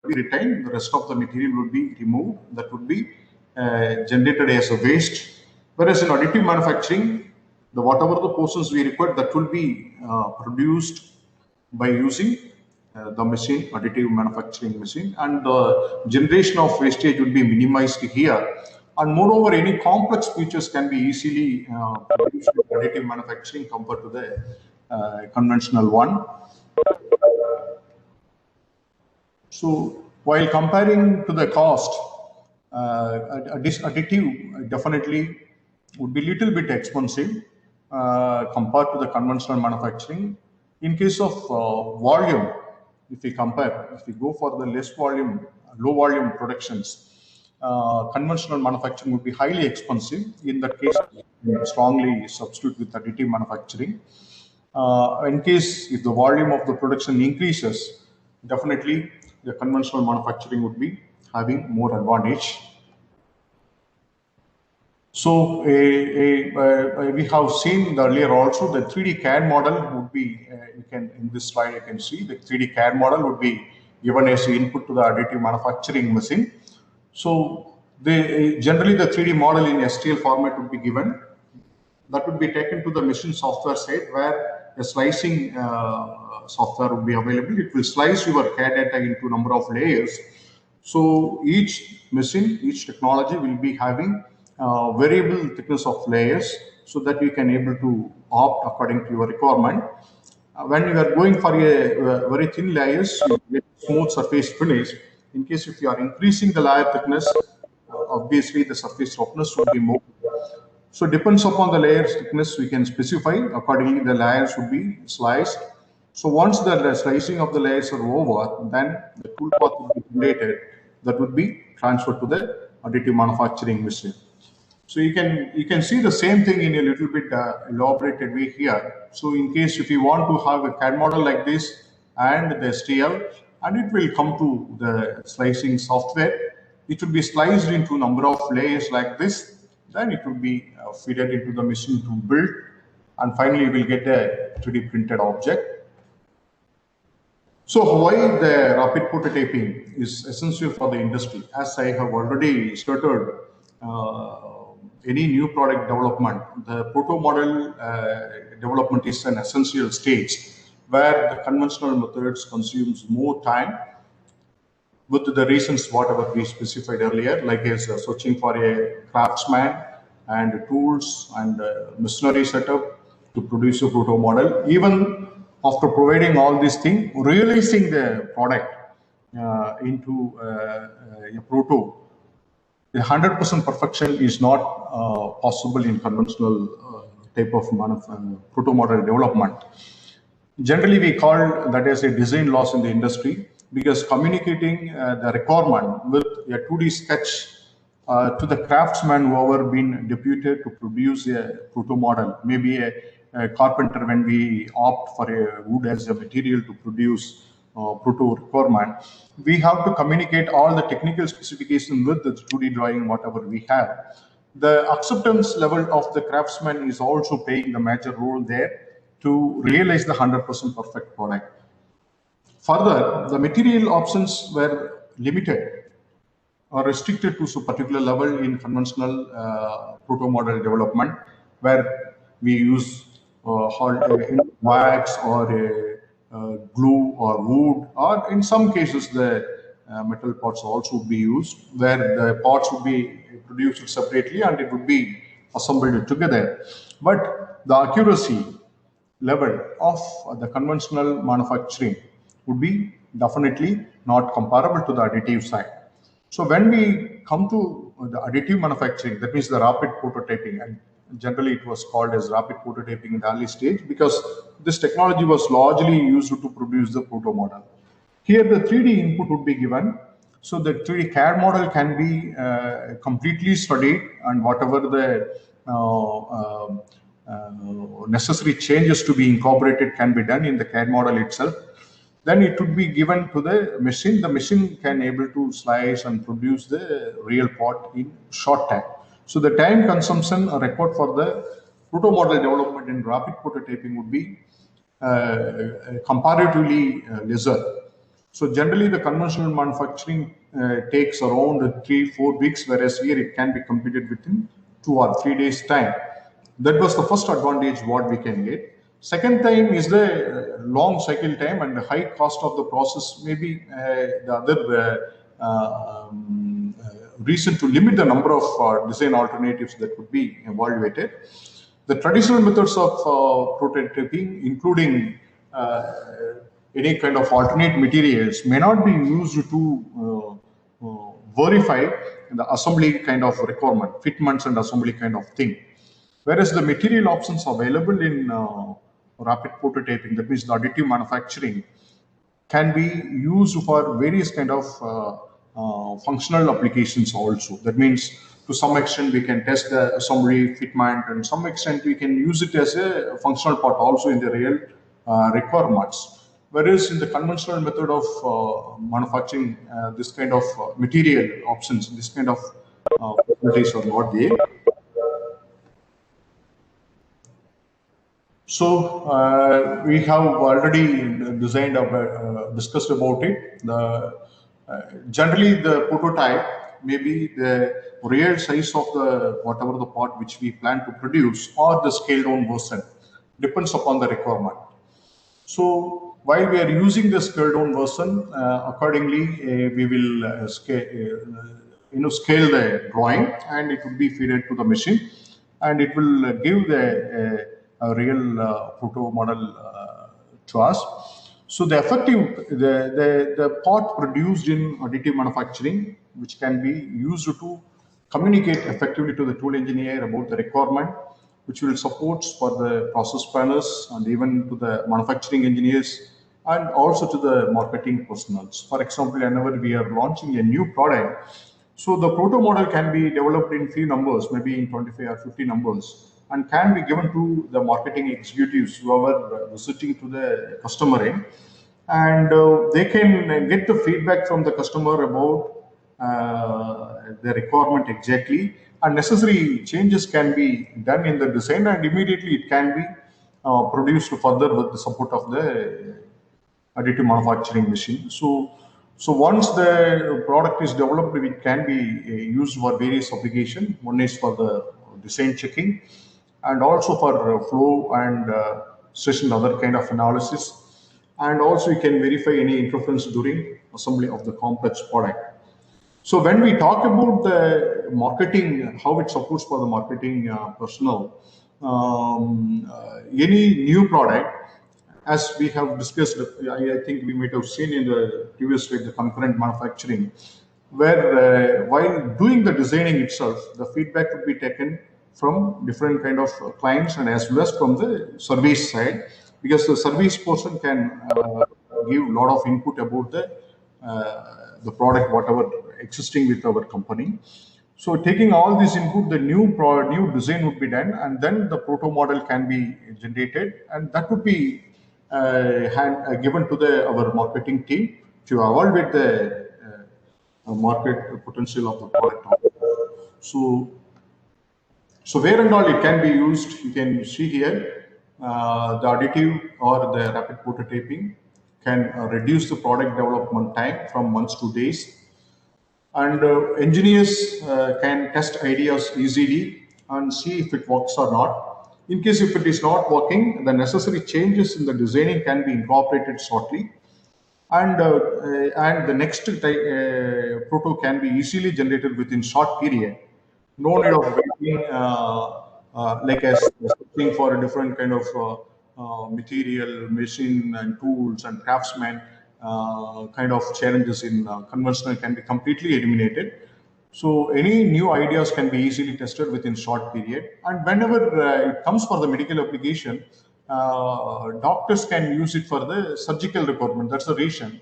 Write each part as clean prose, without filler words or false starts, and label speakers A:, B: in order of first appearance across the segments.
A: be retained, the rest of the material would be removed, that would be generated as a waste. Whereas in additive manufacturing, the whatever the portions we require, that will be produced by using the machine, additive manufacturing machine, and the generation of wastage will be minimized here. And moreover, any complex features can be easily produced with additive manufacturing compared to the conventional one. So while comparing to the cost, additive definitely would be little bit expensive compared to the conventional manufacturing. In case of volume, if we compare, if we go for the less volume, low volume productions, conventional manufacturing would be highly expensive. In that case, strongly substitute with additive manufacturing. In case if the volume of the production increases, definitely the conventional manufacturing would be having more advantage. So we have seen earlier also the 3D CAD model would be, you can in this slide you can see the 3D CAD model would be given as input to the additive manufacturing machine. So generally the 3D model in STL format would be given. That would be taken to the machine software side where a slicing software would be available. It will slice your CAD data into number of layers. So each machine, each technology will be having variable thickness of layers so that you can able to opt according to your requirement. When you are going for a very thin layers, you get smooth surface finish. In case if you are increasing the layer thickness, obviously the surface roughness would be more. So depends upon the layers thickness, we can specify accordingly the layers would be sliced. So once the slicing of the layers are over, then the tool path would be generated that would be transferred to the additive manufacturing machine. So you can see the same thing in a little bit elaborated way here. So in case if you want to have a CAD model like this and the STL, and it will come to the slicing software, it will be sliced into number of layers like this. Then it will be fed into the machine to build, and finally you will get a 3D printed object. So why the rapid prototyping is essential for the industry? As I have already stated, any new product development, the proto model development is an essential stage where the conventional methods consumes more time with the reasons whatever we specified earlier, like is searching for a craftsman and tools and machinery setup to produce a proto model. Even after providing all these things, realizing the product into a proto, 100% perfection is not possible in conventional type of proto model development. Generally, we call that as a design loss in the industry, because communicating the requirement with a 2D sketch to the craftsman who ever been deputed to produce a proto model, maybe a carpenter when we opt for a wood as a material to produce proto requirement, we have to communicate all the technical specifications with the 2D drawing, whatever we have. The acceptance level of the craftsman is also playing the major role there to realize the 100% perfect product. Further, the material options were limited or restricted to a particular level in conventional proto model development, where we use wax or glue or wood, or in some cases the metal parts also would be used, where the parts would be produced separately and it would be assembled together. But the accuracy level of the conventional manufacturing would be definitely not comparable to the additive side. So when we come to the additive manufacturing, that means the rapid prototyping, and generally it was called as rapid prototyping in the early stage because this technology was largely used to produce the proto model. Here the 3D input would be given, so the 3D CAD model can be completely studied, and whatever the necessary changes to be incorporated can be done in the CAD model itself. Then it would be given to the machine. The machine can able to slice and produce the real part in short time. So the time consumption required for the proto model development in rapid prototyping would be comparatively lesser. So generally, the conventional manufacturing takes around 3-4 weeks, whereas here it can be completed within 2 or 3 days time. That was the first advantage what we can get. Second time is the long cycle time and the high cost of the process. Maybe the other reason to limit the number of design alternatives that could be evaluated. The traditional methods of prototyping, including any kind of alternate materials, may not be used to verify the assembly kind of requirement, fitments and assembly kind of thing. Whereas the material options available in rapid prototyping, that means the additive manufacturing, can be used for various kind of functional applications also. That means to some extent we can test the assembly fitment, and some extent we can use it as a functional part also in the real requirements. Whereas in the conventional method of manufacturing, this kind of material options, this kind of possibilities are not there. So we have already designed discussed about it. Generally the prototype may be the real size of the whatever the part which we plan to produce, or the scaled down version, depends upon the requirement. So while we are using the scaled down version, accordingly we will scale the drawing, and it will be fed to the machine, and it will give a real proto model to us. So the effective the part produced in additive manufacturing, which can be used to communicate effectively to the tool engineer about the requirement, which will support for the process planners and even to the manufacturing engineers, and also to the marketing personnel. For example, whenever we are launching a new product, so the proto model can be developed in few numbers, maybe in 25 or 50 numbers, and can be given to the marketing executives who are visiting to the customer end, and they can get the feedback from the customer about the requirement exactly, and necessary changes can be done in the design, and immediately it can be produced further with the support of the additive manufacturing machine. So once the product is developed, it can be used for various applications. One is for the design checking, and also for flow and stress and other kind of analysis. And also you can verify any interference during assembly of the complex product. So when we talk about the marketing, how it supports for the marketing personnel, any new product, as we have discussed, I think we might have seen in the previous slide, the concurrent manufacturing, where while doing the designing itself, the feedback would be taken from different kind of clients, and as well as from the service side, because the service person can give a lot of input about the product, whatever existing with our company. So taking all this input, the new design would be done, and then the proto model can be generated, and that would be given to our marketing team to evaluate the market potential of the product. So, so where and all it can be used, you can see here, the additive or the rapid prototyping can reduce the product development time from months to days, and engineers can test ideas easily and see if it works or not. In case if it is not working, the necessary changes in the designing can be incorporated shortly, and the next proto can be easily generated within short period. No need of waiting, like as searching for a different kind of material, machine and tools and craftsmen. Kind of challenges in conventional can be completely eliminated. So any new ideas can be easily tested within short period. And whenever it comes for the medical application, doctors can use it for the surgical requirement. That's the reason.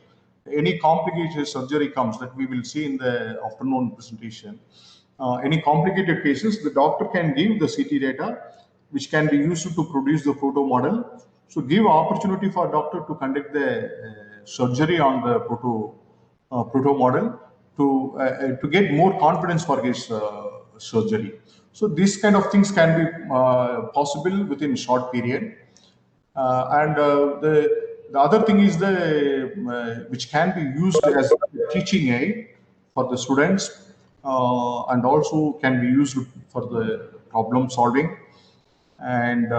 A: Any complicated surgery comes, that we will see in the afternoon presentation. Any complicated cases, the doctor can give the CT data, which can be used to produce the proto model. So give opportunity for doctor to conduct the surgery on the proto model to get more confidence for his surgery. So these kind of things can be possible within short period. And The other thing is the which can be used as a teaching aid for the students, and also can be used for the problem solving, and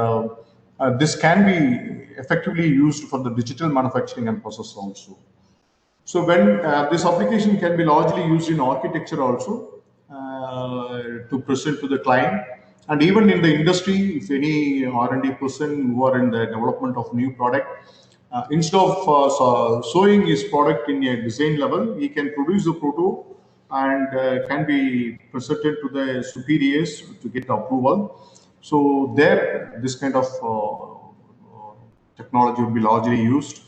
A: this can be effectively used for the digital manufacturing and process also. So when this application can be largely used in architecture also, to present to the client, and even in the industry, if any R&D person who are in the development of new product, instead of showing his product in a design level, he can produce the proto and can be presented to the superiors to get approval. So there, this kind of technology will be largely used.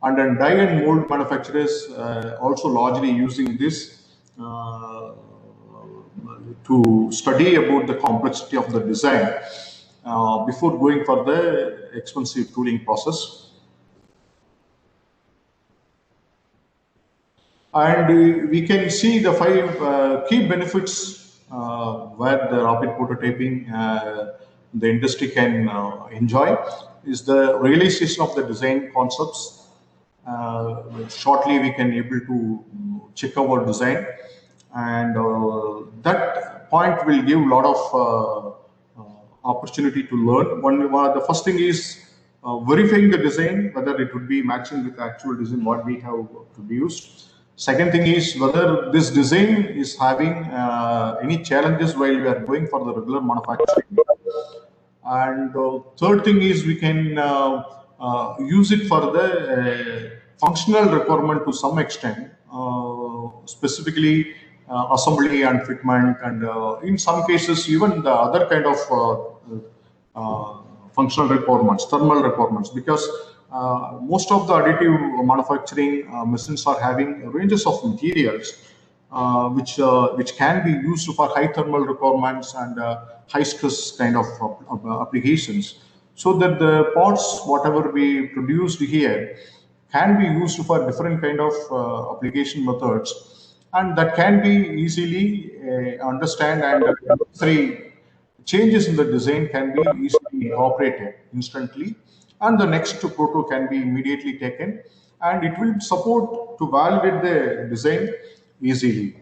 A: And then die and mold manufacturers also largely using this uh, to study about the complexity of the design before going for the expensive tooling process. And we can see the five key benefits where the rapid prototyping the industry can enjoy is the realization of the design concepts. Shortly, we can able to check our design, and that point will give a lot of opportunity to learn. The first thing is verifying the design, whether it would be matching with the actual design what we have produced. Second thing is whether this design is having any challenges while we are going for the regular manufacturing. And third thing is we can use it for the functional requirement to some extent, specifically assembly and fitment, and in some cases even the other kind of functional requirements, thermal requirements, because most of the additive manufacturing machines are having ranges of materials which can be used for high thermal requirements and high stress kind of applications, so that the parts whatever we produced here can be used for different kind of application methods, and that can be easily understand, and necessary changes in the design can be easily incorporated instantly, and the next proto can be immediately taken, and it will support to validate the design easily.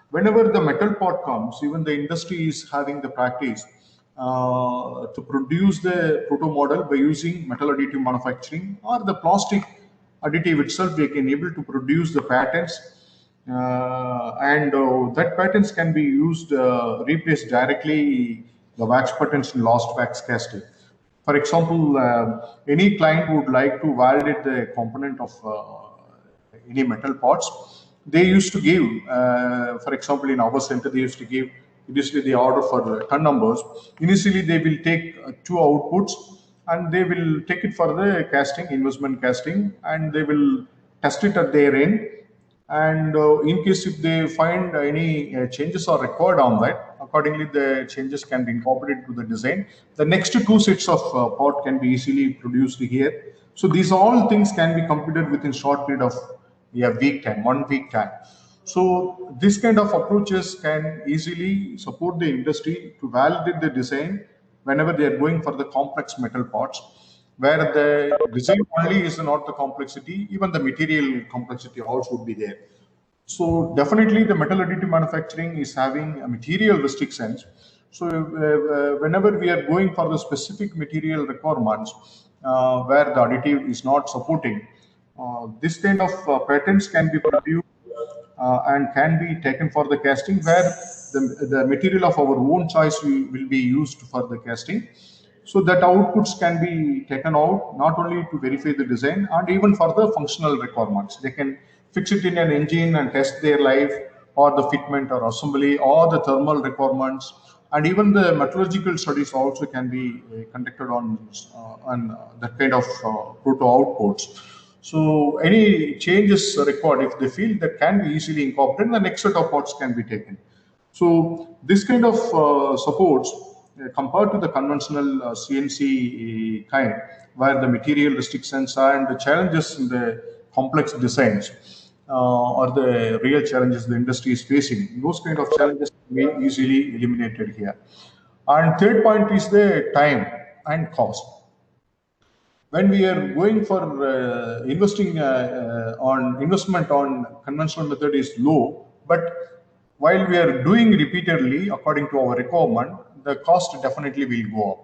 A: Whenever the metal part comes, even the industry is having the practice to produce the proto model by using metal additive manufacturing or the plastic additive itself. They can able to produce the patents, and that patents can be used replace directly the wax patents in lost wax casting. For example, any client would like to validate the component of any metal parts. They used to give, for example, in our center, they used to give, initially they order for ton numbers. Initially, they will take two outputs, and they will take it for the casting, investment casting, and they will test it at their end. And in case if they find any changes are required on that, accordingly the changes can be incorporated to the design. The next two sets of part can be easily produced here. So these all things can be completed within short period of a week time, 1 week time. So this kind of approaches can easily support the industry to validate the design whenever they are going for the complex metal parts, where the design only is not the complexity, even the material complexity also would be there. So definitely the metal additive manufacturing is having a material restrictions. So whenever we are going for the specific material requirements where the additive is not supporting, this kind of patents can be produced and can be taken for the casting, where the material of our own choice will be used for the casting, so that outputs can be taken out not only to verify the design and even for the functional requirements. They can fix it in an engine and test their life, or the fitment or assembly or the thermal requirements, and even the metallurgical studies also can be conducted on that kind of proto outputs. So any changes required, if they feel, that can be easily incorporated, the next set of parts can be taken. So this kind of supports, compared to the conventional CNC kind, where the material restrictions and the challenges in the complex designs are the real challenges the industry is facing. Those kind of challenges can be easily eliminated here. And third point is the time and cost. when we are going for investing on investment on conventional method is low, but while we are doing repeatedly according to our requirement, the cost definitely will go up.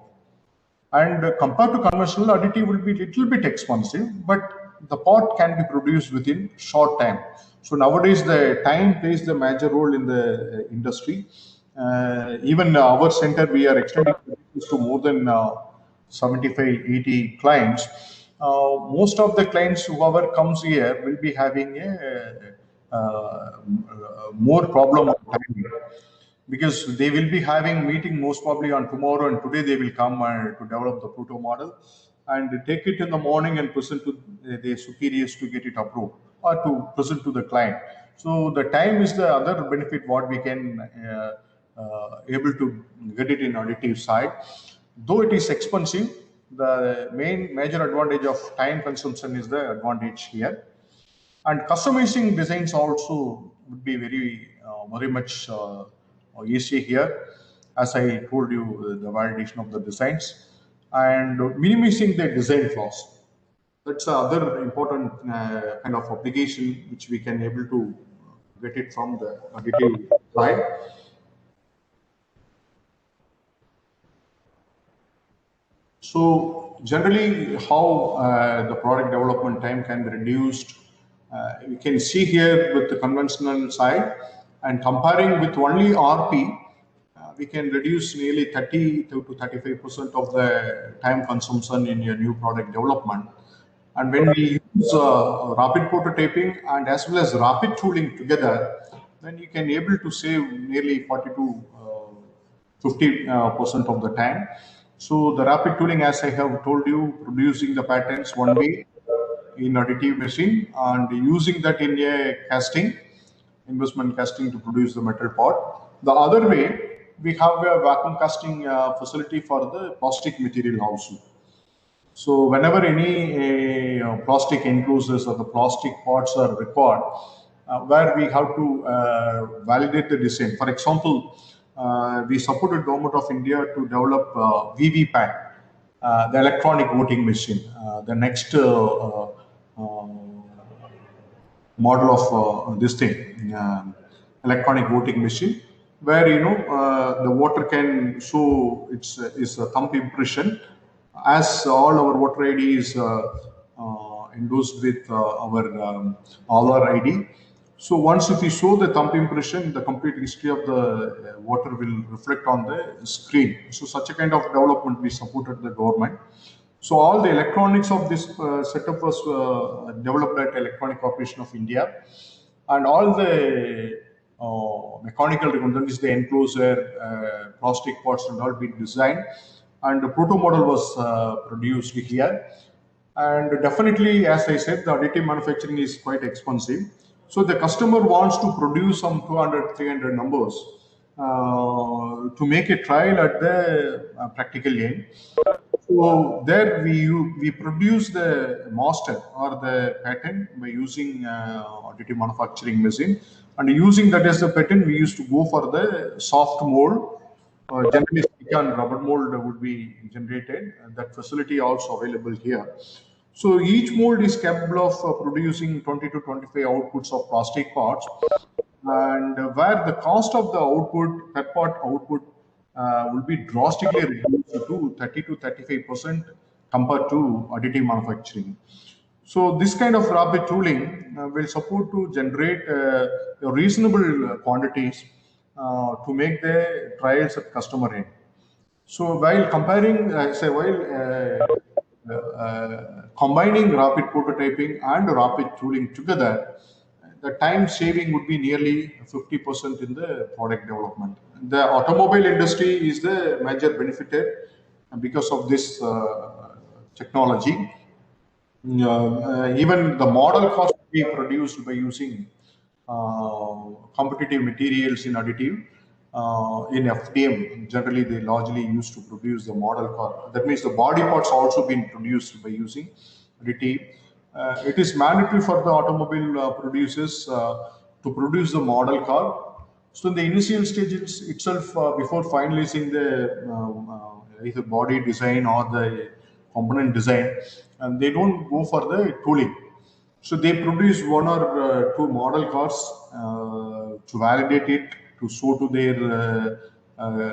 A: And compared to conventional, additive will be little bit expensive, but the part can be produced within short time. So nowadays, the time plays the major role in the industry. Even our center, we are extending this to more than 75, 80 clients. Most of the clients, whoever comes here, will be having more problem of time, because they will be having meeting most probably on tomorrow, and today they will come to develop the proto model and take it in the morning and present to the superiors to get it approved or to present to the client. So the time is the other benefit what we can able to get it in additive side. Though it is expensive, the main major advantage of time consumption is the advantage here. And customizing designs also would be very much easy here, as I told you, the validation of the designs and minimizing the design flaws. That's the other important kind of application which we can able to get it from the additive side. So generally, how the product development time can be reduced, you can see here with the conventional side, and comparing with only RP, we can reduce nearly 30 to 35% of the time consumption in your new product development. And when we use rapid prototyping and as well as rapid tooling together, then you can able to save nearly 40 to 50% of the time. So the rapid tooling, as I have told you, producing the patterns one way in additive machine and using that in a casting, investment casting to produce the metal part. The other way, we have a vacuum casting facility for the plastic material also. So whenever any plastic enclosures or the plastic parts are required, where we have to validate the design. For example, we supported Government of India to develop VVPAT, the electronic voting machine. The next model of this thing, electronic voting machine, where the voter can show its thumb impression, as all our voter ID is endorsed with our Aadhaar ID. So once if you show the thumb impression, the complete history of the voter will reflect on the screen. So such a kind of development we supported the government. So all the electronics of this setup was developed at Electronic Corporation of India, and all the mechanical redundancies, the enclosure, plastic parts, and all been designed, and the proto model was produced here. And definitely, as I said, the additive manufacturing is quite expensive. So the customer wants to produce some 200, 300 numbers to make a trial at the practical end. So there we produce the master or the patent by using additive manufacturing machine, and using that as the patent, we used to go for the soft mold. Generally, silicon rubber mold would be generated. And that facility also available here. So each mold is capable of producing 20 to 25 outputs of plastic parts, and where the cost of the output, per part output, will be drastically reduced to 30 to 35% compared to additive manufacturing. So this kind of rapid tooling will support to generate reasonable quantities to make the trials at customer end. So while comparing, combining rapid prototyping and rapid tooling together, the time saving would be nearly 50% in the product development. The automobile industry is the major benefiter because of this technology. Even the model cost we produced by using competitive materials in additive. In FDM, generally they largely used to produce the model car. That means the body parts also been produced by using additive. It is mandatory for the automobile producers to produce the model car. So in the initial stages itself, before finalizing the either body design or the component design, and they don't go for the tooling. So they produce one or two model cars to validate it, to show to their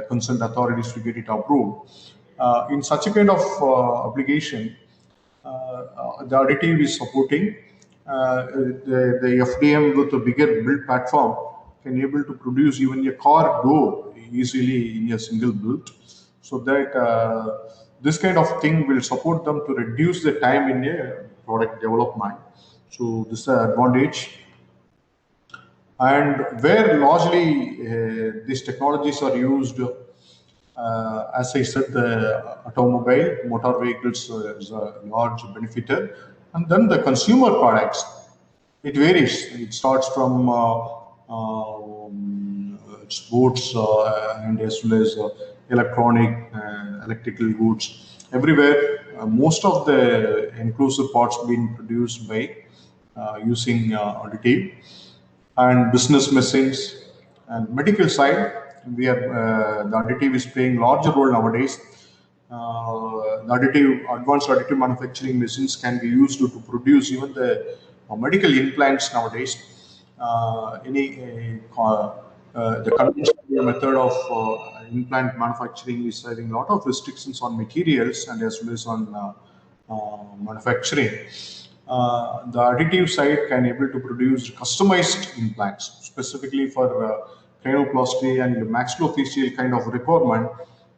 A: concerned authorities to get it approved. In such a kind of application, the additive is supporting the FDM with a bigger build platform can able to produce even a car door easily in a single build, so that this kind of thing will support them to reduce the time in a product development. So this is an advantage. And where largely these technologies are used, as I said, the automobile, motor vehicles is a large benefiter. And then the consumer products, it varies. It starts from sports and as well as electronic, electrical goods. Everywhere, most of the inclusive parts being produced by using additive. And business machines and medical side, we are the additive is playing larger role nowadays. Advanced additive manufacturing machines can be used to produce even the medical implants nowadays. The conventional method of implant manufacturing is having a lot of restrictions on materials and as well as on manufacturing. The additive side can able to produce customized implants specifically for cranioplasty and maxillofacial kind of requirement,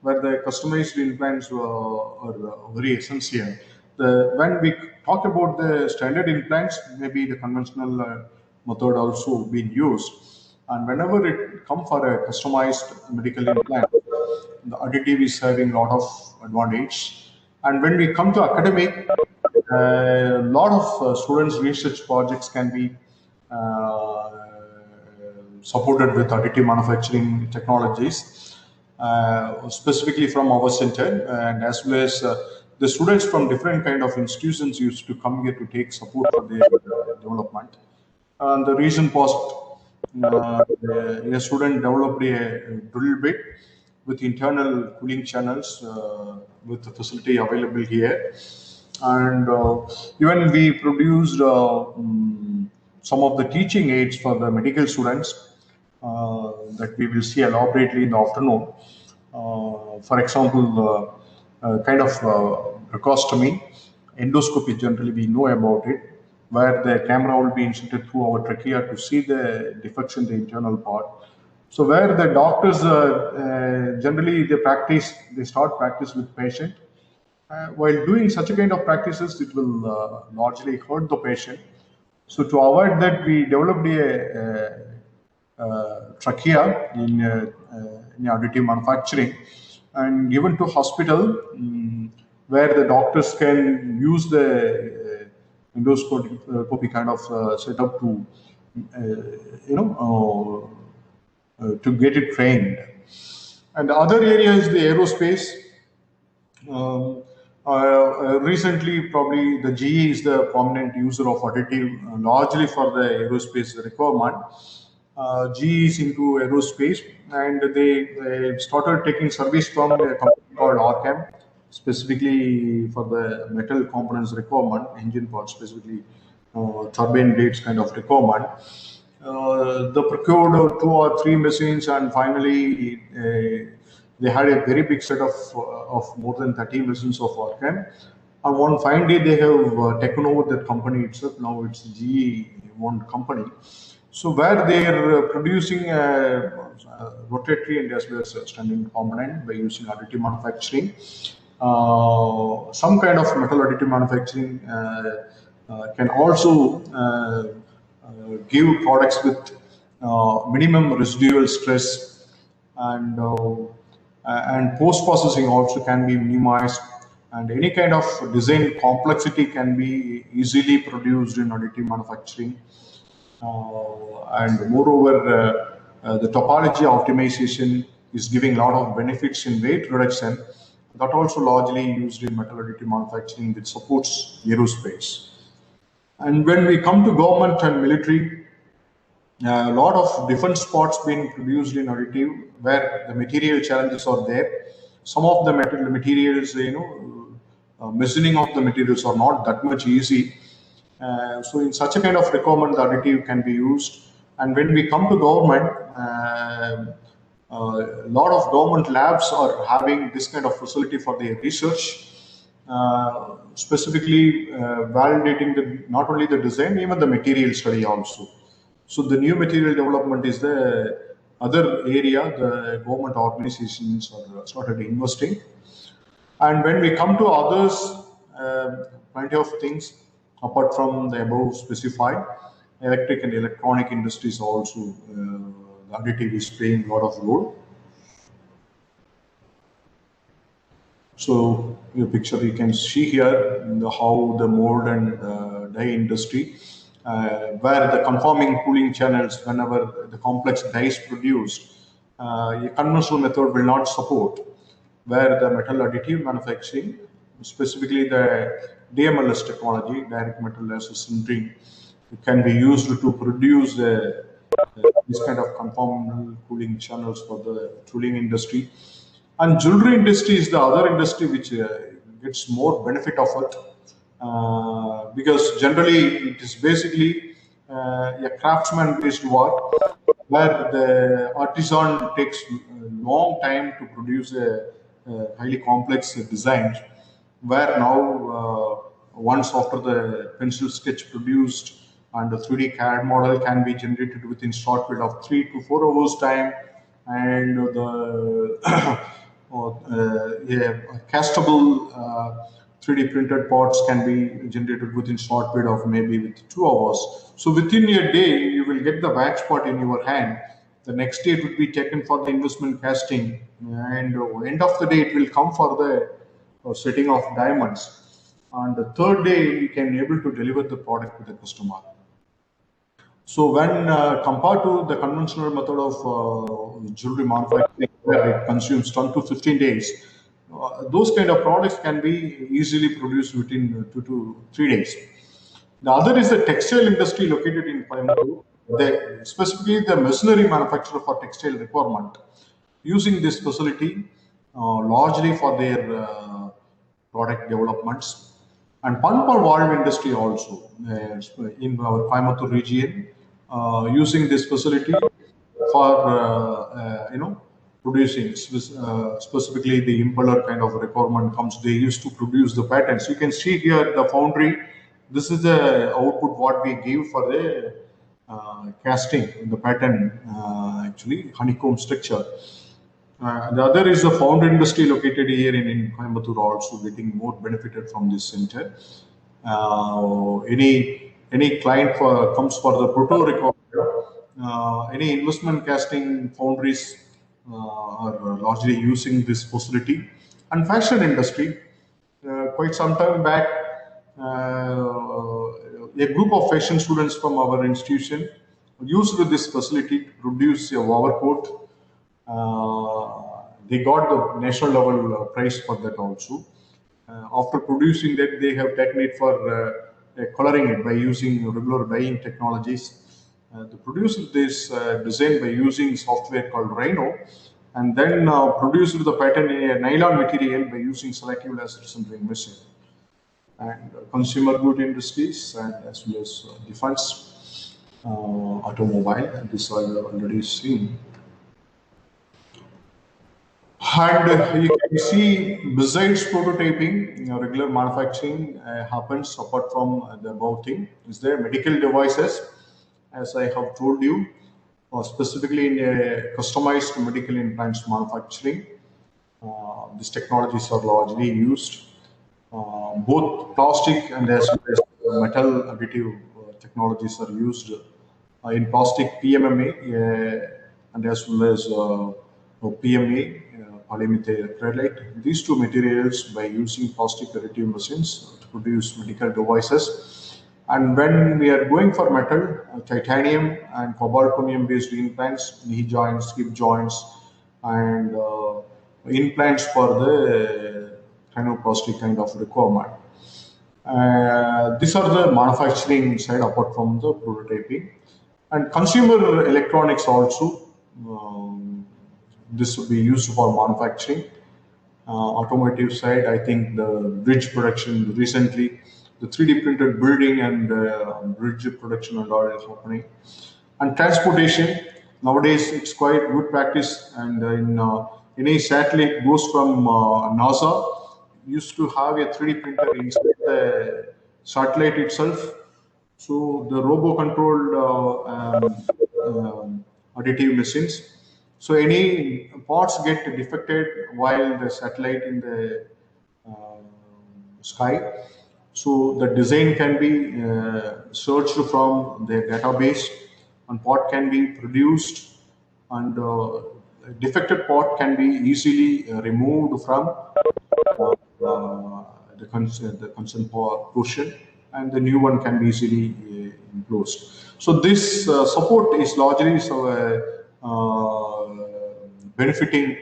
A: where the customized implants are very essential. When we talk about the standard implants, maybe the conventional method also being used. And whenever it comes for a customized medical implant, the additive is having a lot of advantage. And when we come to academic, a lot of students' research projects can be supported with additive manufacturing technologies, specifically from our center, and as well as the students from different kind of institutions used to come here to take support for their development. And the recent past, a student developed a drill bit with internal cooling channels with the facility available here. And even we produced some of the teaching aids for the medical students that we will see elaborately in the afternoon. For example, kind of tracheostomy, endoscopy, generally we know about it, where the camera will be inserted through our trachea to see the defects in the internal part. So where the doctors generally they start practice with patient. While doing such a kind of practices, it will largely hurt the patient. So to avoid that, we developed a trachea in additive manufacturing and given to hospital, where the doctors can use the endoscopy kind of setup to to get it trained. And the other area is the aerospace. Recently, probably the GE is the prominent user of additive, largely for the aerospace requirement. GE is into aerospace, and they started taking service from a company called Arcam, specifically for the metal components requirement, engine parts, specifically turbine blades kind of requirement. They procured two or three machines, and finally they had a very big set of more than 30 machines of Arcam. And one fine day, they have taken over that company itself. Now it's GE owned company. So where they are producing rotatory and as well as a standing component by using additive manufacturing. Some kind of metal additive manufacturing can also give products with minimum residual stress, and post-processing also can be minimized, and any kind of design complexity can be easily produced in additive manufacturing. And moreover, the topology optimization is giving a lot of benefits in weight reduction, that also largely used in metal additive manufacturing, which supports aerospace. And when we come to government and military, a lot of defense parts being produced in additive, where the material challenges are there. Some of the materials, machining of the materials are not that much easy. So in such a kind of requirement, the additive can be used. And when we come to government, a lot of government labs are having this kind of facility for their research, specifically validating not only the design, even the material study also. So the new material development is the other area the government organizations are started investing. And when we come to others, plenty of things apart from the above specified, electric and electronic industries also, the additive is playing a lot of role. So your picture you can see here how the mold and die industry, where the conforming cooling channels, whenever the complex die is produced, a conventional method will not support, where the metal additive manufacturing, specifically the DMLS technology, direct metal laser sintering, can be used to produce this kind of conformal cooling channels for the tooling industry. And jewelry industry is the other industry which gets more benefit of it, because generally it is basically a craftsman based work, where the artisan takes a long time to produce a highly complex designs, where now once after the pencil sketch produced and the 3D CAD model can be generated within short period of 3 to 4 hours time, and the castable 3D printed parts can be generated within short period of maybe with 2 hours. So within a day, you will get the wax part in your hand. The next day it would be taken for the investment casting, and end of the day it will come for the setting of diamonds. And the third day you can able to deliver the product to the customer. So when compared to the conventional method of jewelry manufacturing, where it consumes 10 to 15 days, those kind of products can be easily produced within 2 to 3 days. The other is the textile industry located in Coimbatore. Specifically the machinery manufacturer for textile requirement, using this facility largely for their product developments. And pump or valve industry also in our Coimbatore region, using this facility for producing specifically the impeller kind of requirement comes. They used to produce the patterns. You can see here the foundry. This is the output what we give for the casting the pattern, actually honeycomb structure. The other is the foundry industry located here in Coimbatore, also getting more benefited from this center. Any client comes for the proto record, any investment casting foundries are largely using this facility. And fashion industry, quite some time back, a group of fashion students from our institution used this facility to produce a overcoat. They got the national level prize for that also. After producing that, they have taken it for coloring it by using regular dyeing technologies. They produced this design by using software called Rhino, and then produced the pattern in a nylon material by using selective laser sintering machine. And consumer good industries, and as well as defense, automobile, this I have already seen. And you can see, besides prototyping, regular manufacturing happens apart from the above thing. Is there medical devices, as I have told you, specifically in a customized medical implants manufacturing. These technologies are largely used. Both plastic and as well as metal additive technologies are used in plastic PMMA and as well as PMA, polymethyl acrylate. These two materials by using plastic additive machines to produce medical devices. And when we are going for metal, titanium and cobalt chromium based implants, knee joints, hip joints, and implants for the rhinoplasty kind of requirement. These are the manufacturing side apart from the prototyping. And consumer electronics also, this will be used for manufacturing. automotive side, I think the bridge production recently, the 3D printed building and bridge production and all is happening. And transportation, nowadays it's quite good practice. And in any satellite goes from NASA, used to have a 3D printer inside the satellite itself. So the robo-controlled additive machines. So any parts get defected while the satellite in the uh, sky. So the design can be searched from the database, and part can be produced, and defected part can be easily removed from the concerned portion, and the new one can be easily enclosed. So this support is largely benefiting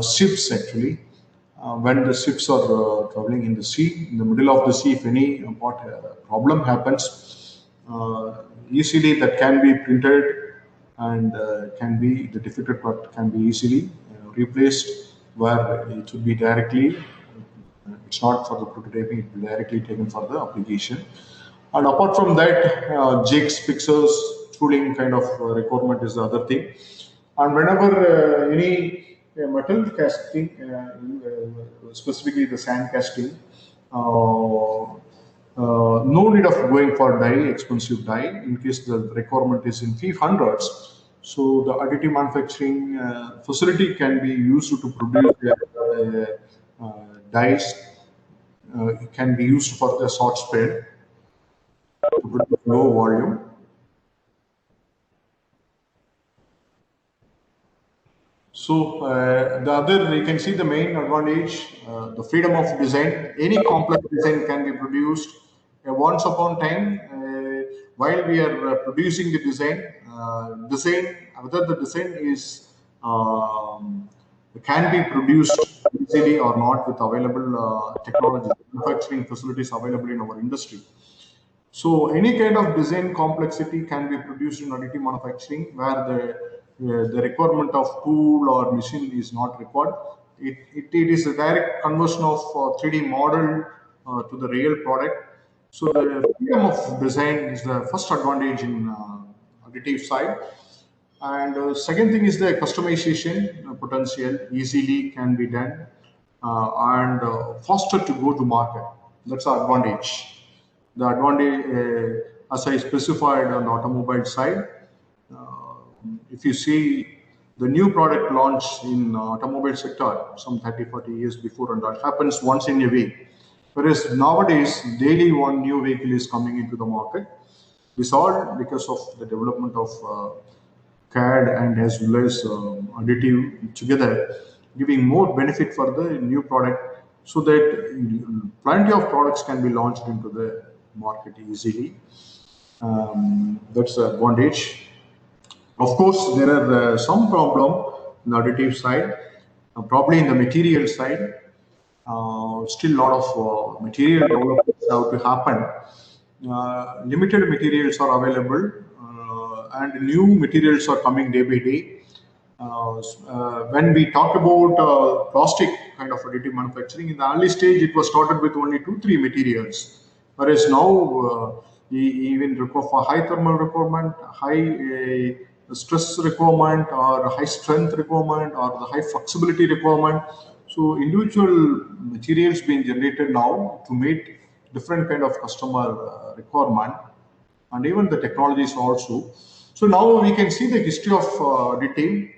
A: ships actually. When the ships are traveling in the sea, in the middle of the sea, if any problem happens, easily that can be printed, and can be the defected part can be easily replaced, where it would be directly, it's not for the prototyping, it will be directly taken for the application. And apart from that, jigs, fixers, tooling kind of requirement is the other thing. And whenever any metal casting, specifically the sand casting, no need of going for die, expensive die, in case the requirement is in few hundreds. So the additive manufacturing facility can be used to produce dies. It can be used for the short spread to produce low volume. So the other, you can see the main advantage, the freedom of design. Any complex design can be produced once upon time. While we are producing the design, whether the design is can be produced easily or not with available technology, manufacturing facilities available in our industry. So any kind of design complexity can be produced in additive manufacturing, where the requirement of tool or machine is not required. It is a direct conversion of 3D model to the real product. So the freedom of design is the first advantage in additive side. And second thing is the customization potential easily can be done, and faster to go to market. That's the advantage. The advantage, as I specified on the automobile side, if you see the new product launch in automobile sector some 30, 40 years before, and that happens once in a week. Whereas nowadays, daily one new vehicle is coming into the market. This all because of the development of CAD and as well as additive together, giving more benefit for the new product, so that plenty of products can be launched into the market easily. That's the advantage. Of course, there are some problem in the additive side, probably in the material side. Still a lot of material developments have to happen. Limited materials are available, and new materials are coming day by day. When we talk about plastic kind of additive manufacturing, in the early stage, it was started with only two, three materials. Whereas now, even require for high thermal requirement, high stress requirement, or high strength requirement, or the high flexibility requirement. So individual materials being generated now to meet different kind of customer requirement, and even the technologies also. So now we can see the history of additive.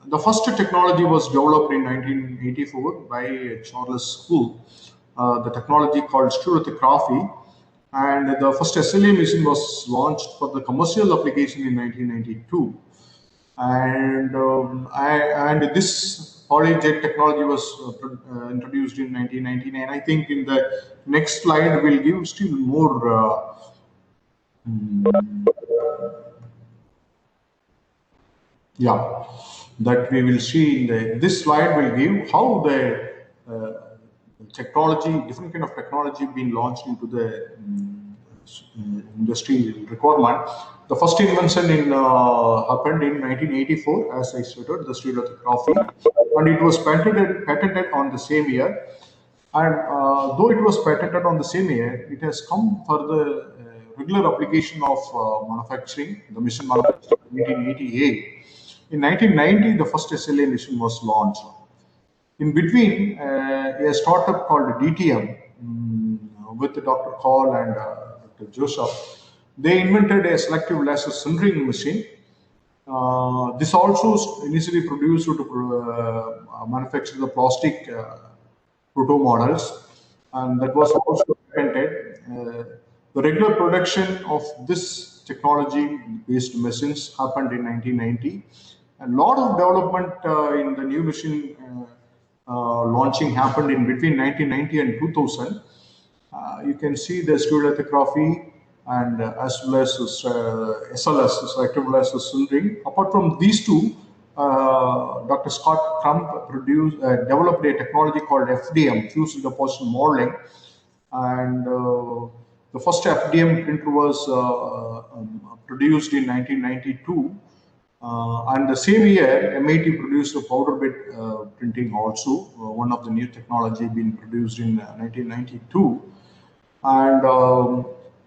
A: The first technology was developed in 1984 by Charles School. The technology called stereolithography, and the first SLA machine was launched for the commercial application in 1992. And this polyjet technology was introduced in 1999. I think in the next slide we'll give still more. Yeah, that we will see in this slide will give how the technology, different kind of technology being launched into the industry requirement. The first invention happened in 1984, as I stated, the stereolithography, and it was patented on the same year. And though it was patented on the same year, it has come for the regular application of manufacturing, the machine manufacturing in 1988. In 1990, the first SLA machine was launched. In between, a startup called DTM with Dr. Call and Dr. Joseph, they invented a selective laser sintering machine. This also initially produced to manufacture the plastic proto models, and that was also patented. The regular production of this technology-based machines happened in 1990. A lot of development in the new machine launching happened in between 1990 and 2000. You can see the stereolithography and as well as SLS, selective laser sintering. Apart from these two, Dr. Scott Crump developed a technology called FDM, fused deposit modeling, and the first FDM printer was produced in 1992. And the same year, MIT produced a powder bed printing also, one of the new technology being produced in 1992. And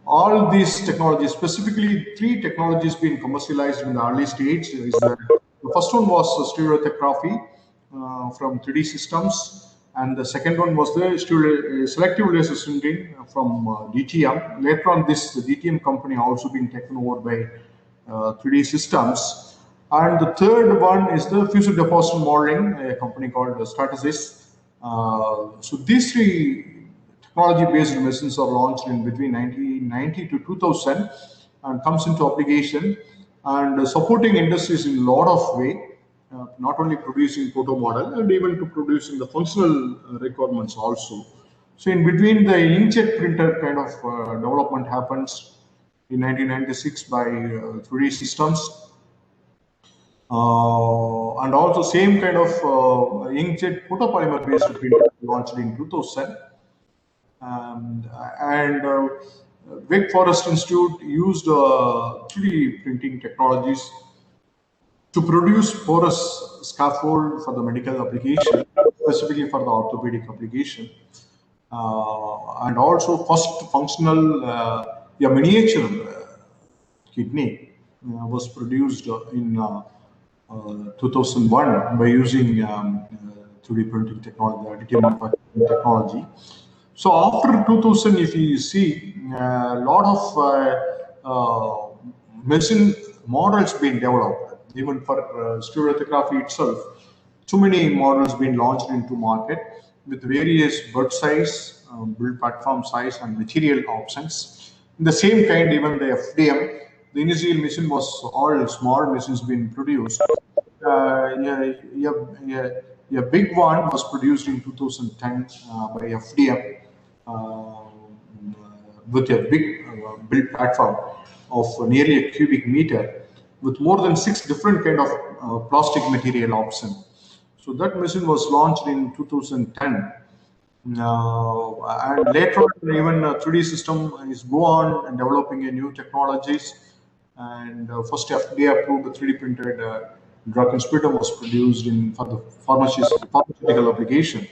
A: all these technologies, specifically 3 technologies being commercialized in the early stage. The first one was stereolithography from 3D Systems, and the second one was the selective laser sintering from DTM. Later on, this DTM company also been taken over by 3D Systems. And the third one is the fused deposit modeling, a company called Stratasys. So these 3 technology-based machines are launched in between 1990 to 2000 and comes into application and supporting industries in a lot of way, not only producing proto model and even to producing the functional requirements also. So in between, the inkjet printer kind of development happens in 1996 by 3D Systems. And also same kind of inkjet photopolymer based printer launched in 2000. And Wake Forest Institute used 3D printing technologies to produce porous scaffold for the medical application, specifically for the orthopedic application. And also first functional miniature kidney was produced in 2001 by using 3D printing technology, additive manufacturing technology. So after 2000, if you see a lot of machine models being developed, even for stereolithography itself, too many models being launched into market with various bird size, build platform size, and material options. In the same kind, even the FDM, the initial machine was all small machines being produced. A big one was produced in 2010 by FDM with a big build platform of nearly a cubic meter with more than 6 different kind of plastic material option. So that machine was launched in 2010. And later on, even 3D System is go on and developing a new technologies. And first FDA approved 3D printed drug inspection was produced for the pharmaceutical application.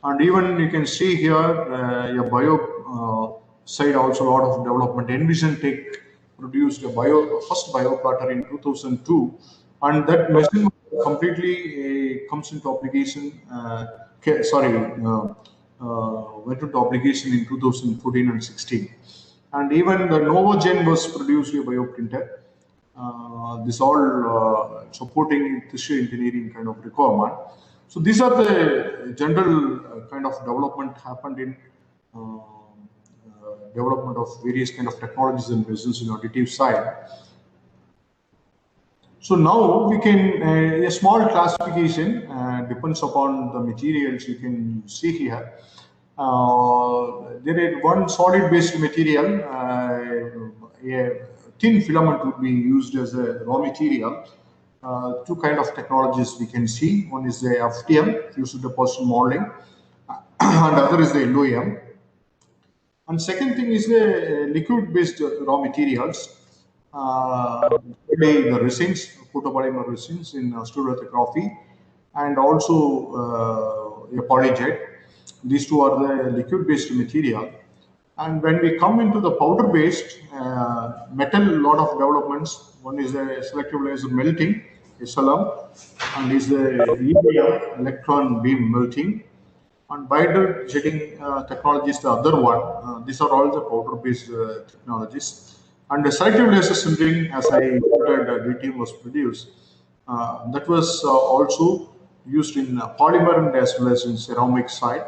A: And even you can see here a bio side also a lot of development. Envision Tech produced a first bioplatter in 2002, and that machine completely comes into application. Went into application in 2014 and 16. And even the Novogen was produced a bioprinter. This all supporting tissue engineering kind of requirement. So these are the general kind of development happened in development of various kind of technologies and machines in additive side. So now we can, a small classification depends upon the materials you can see here. There is one solid based material, a thin filament would be used as a raw material. 2 kind of technologies we can see. One is the FDM, fused deposit modeling, and other is the LOM. And second thing is the liquid-based raw materials, mainly the resins, photopolymer resins in stereolithography, and also a polyjet. These two are the liquid-based material. And when we come into the powder-based metal, lot of developments. One is the selective laser melting, SLM, and is the EBM, electron beam melting, and binder jetting technology is the other one. These are all the powder-based technologies. And the selective laser sintering, as I noted, DTM was produced. That was also used in polymer and as well as in ceramic side.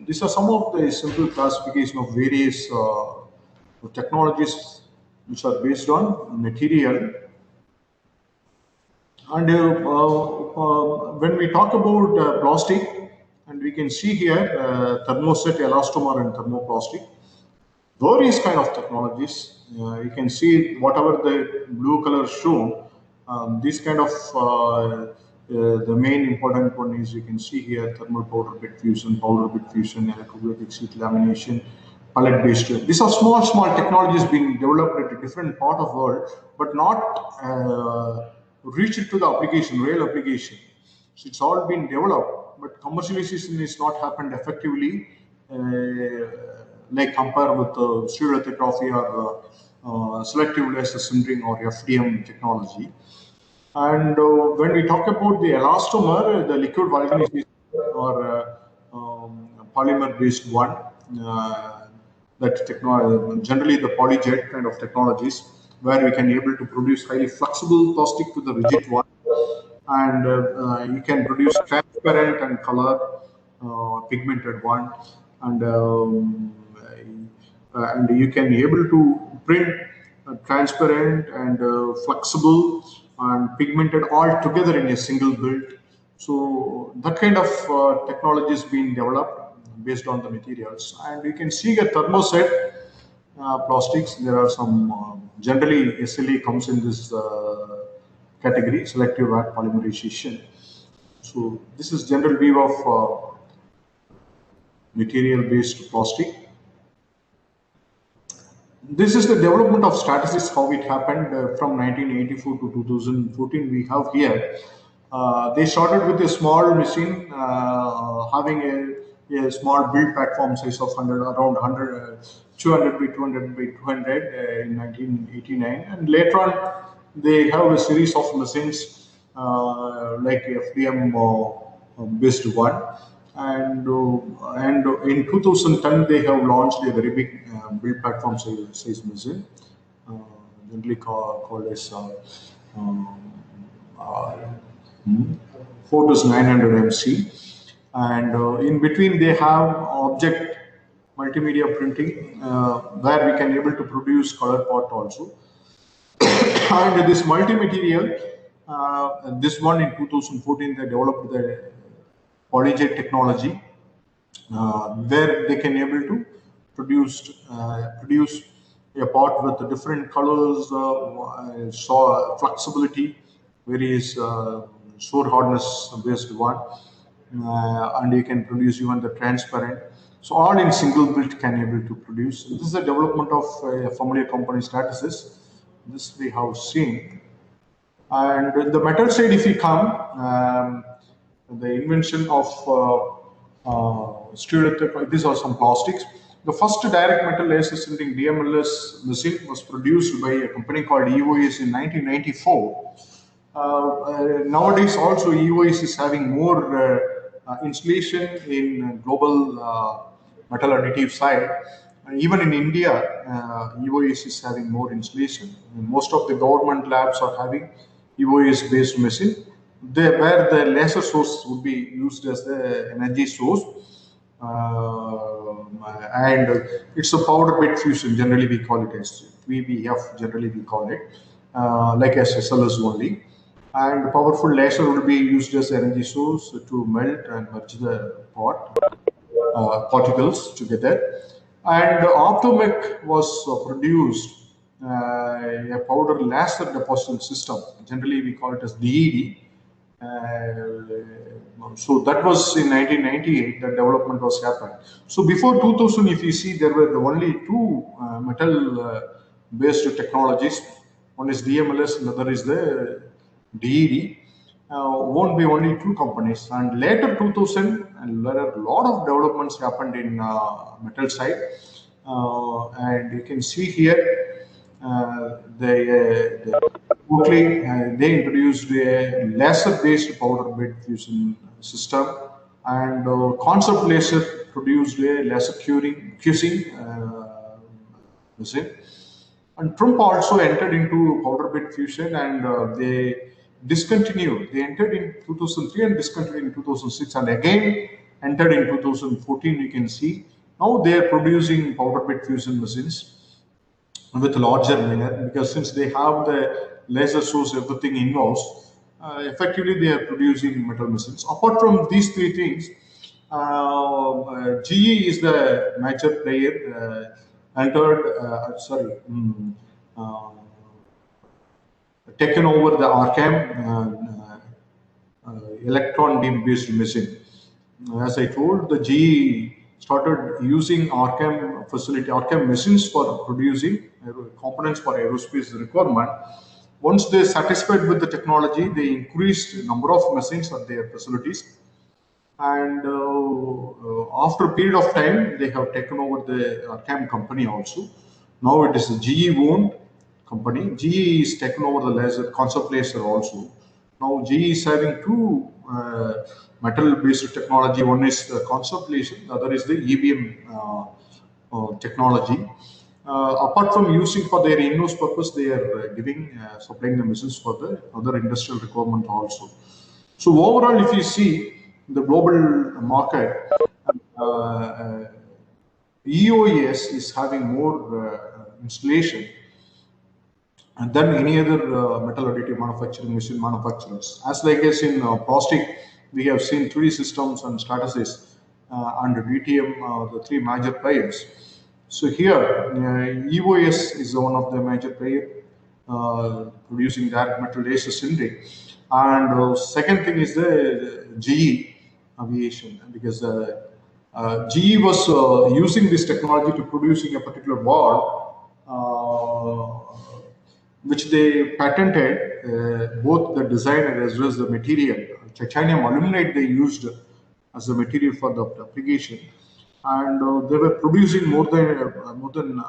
A: These are some of the simple classification of various technologies which are based on material. And when we talk about plastic, and we can see here thermoset, elastomer, and thermoplastic, various kind of technologies. You can see whatever the blue color shown. This kind of the main important one is you can see here thermal powder bed fusion, electrolytic sheet lamination, pallet based. These are small technologies being developed at a different part of the world, but not reached to the application, real application. So it's all been developed, but commercialization is not happened effectively. Like compare with stereolithography or selective laser sintering or FDM technology. And when we talk about the elastomer, the liquid vulcanization or polymer-based one, that technology, generally the polyjet kind of technologies, where we can able to produce highly flexible plastic to the rigid one, and you can produce transparent and color pigmented one, and you can able to print transparent and flexible and pigmented all together in a single build. So that kind of technology is being developed based on the materials, and you can see a thermoset plastics. There are some generally SLA comes in this category, selective add polymerization. So this is general view of material based plastic. This is the development of statistics, how it happened from 1984 to 2014. We have here. They started with a small machine having a small build platform size of 100, around 100, 200 by 200 by 200 in 1989. And later on, they have a series of machines like FDM based one. And in 2010 they have launched a very big build platform size machine, uh, generally called as um, uh, 4900 MC, and in between they have object multimedia printing where we can able to produce color part also. And this multi-material, this one in 2014 they developed the polyjet technology, where they can able to produce a part with the different colors, so flexibility, various shore hardness based one, and you can produce even the transparent. So all in single build can able to produce. This is the development of familiar component statuses. This we have seen. And the metal side, if we come, the invention of these are some plastics. The first direct metal laser sintering DMLS machine was produced by a company called EOS in 1994. Nowadays, also EOS is having more installation in global metal additive side. Even in India, EOS is having more installation. Most of the government labs are having EOS-based machine, where the laser source would be used as the energy source, and it's a powder bed fusion. Generally, we call it as PBF. Generally, we call it like as SLS only. And powerful laser will be used as energy source to melt and merge the particles together. And Optomec was produced a powder laser deposition system. Generally, we call it as DED. So that was in 1998 that development was happened. So before 2000, if you see, there were only two metal based technologies. One is DMLS, another is the DED. Won't be only two companies. And later 2000, and there are a lot of developments happened in metal side. And you can see here they introduced a laser-based powder bed fusion system, and Concept Laser produced a laser fusing machine. And Trump also entered into powder bed fusion, and they discontinued. They entered in 2003 and discontinued in 2006, and again entered in 2014. You can see now they are producing powder bed fusion machines with larger miner, because since they have the laser source, everything in-house, effectively they are producing metal machines. Apart from these three things, GE is the major player, uh, taken over the Arcam electron beam based machine. As I told, the GE started using Arcam machines for producing components for aerospace requirement. Once they satisfied with the technology, they increased the number of machines at their facilities. And after a period of time, they have taken over the Arcam company also. Now it is a GE owned company. GE is taken over the laser, Concept Laser also. Now GE is having two metal based technology. One is the Concept Laser, the other is the EBM technology. Apart from using for their in-house purpose, they are supplying the machines for the other industrial requirement also. So overall, if you see the global market, EOS is having more installation than any other metal additive manufacturing machine manufacturers. As like as in plastic, we have seen 3D Systems and Stratasys and DTM, the three major players. So here, EOS is one of the major players producing direct metal laser sintering. And second thing is the GE Aviation, because GE was using this technology to producing a particular valve, which they patented, both the design as well as the material. Titanium aluminide they used as the material for the application, and they were producing more than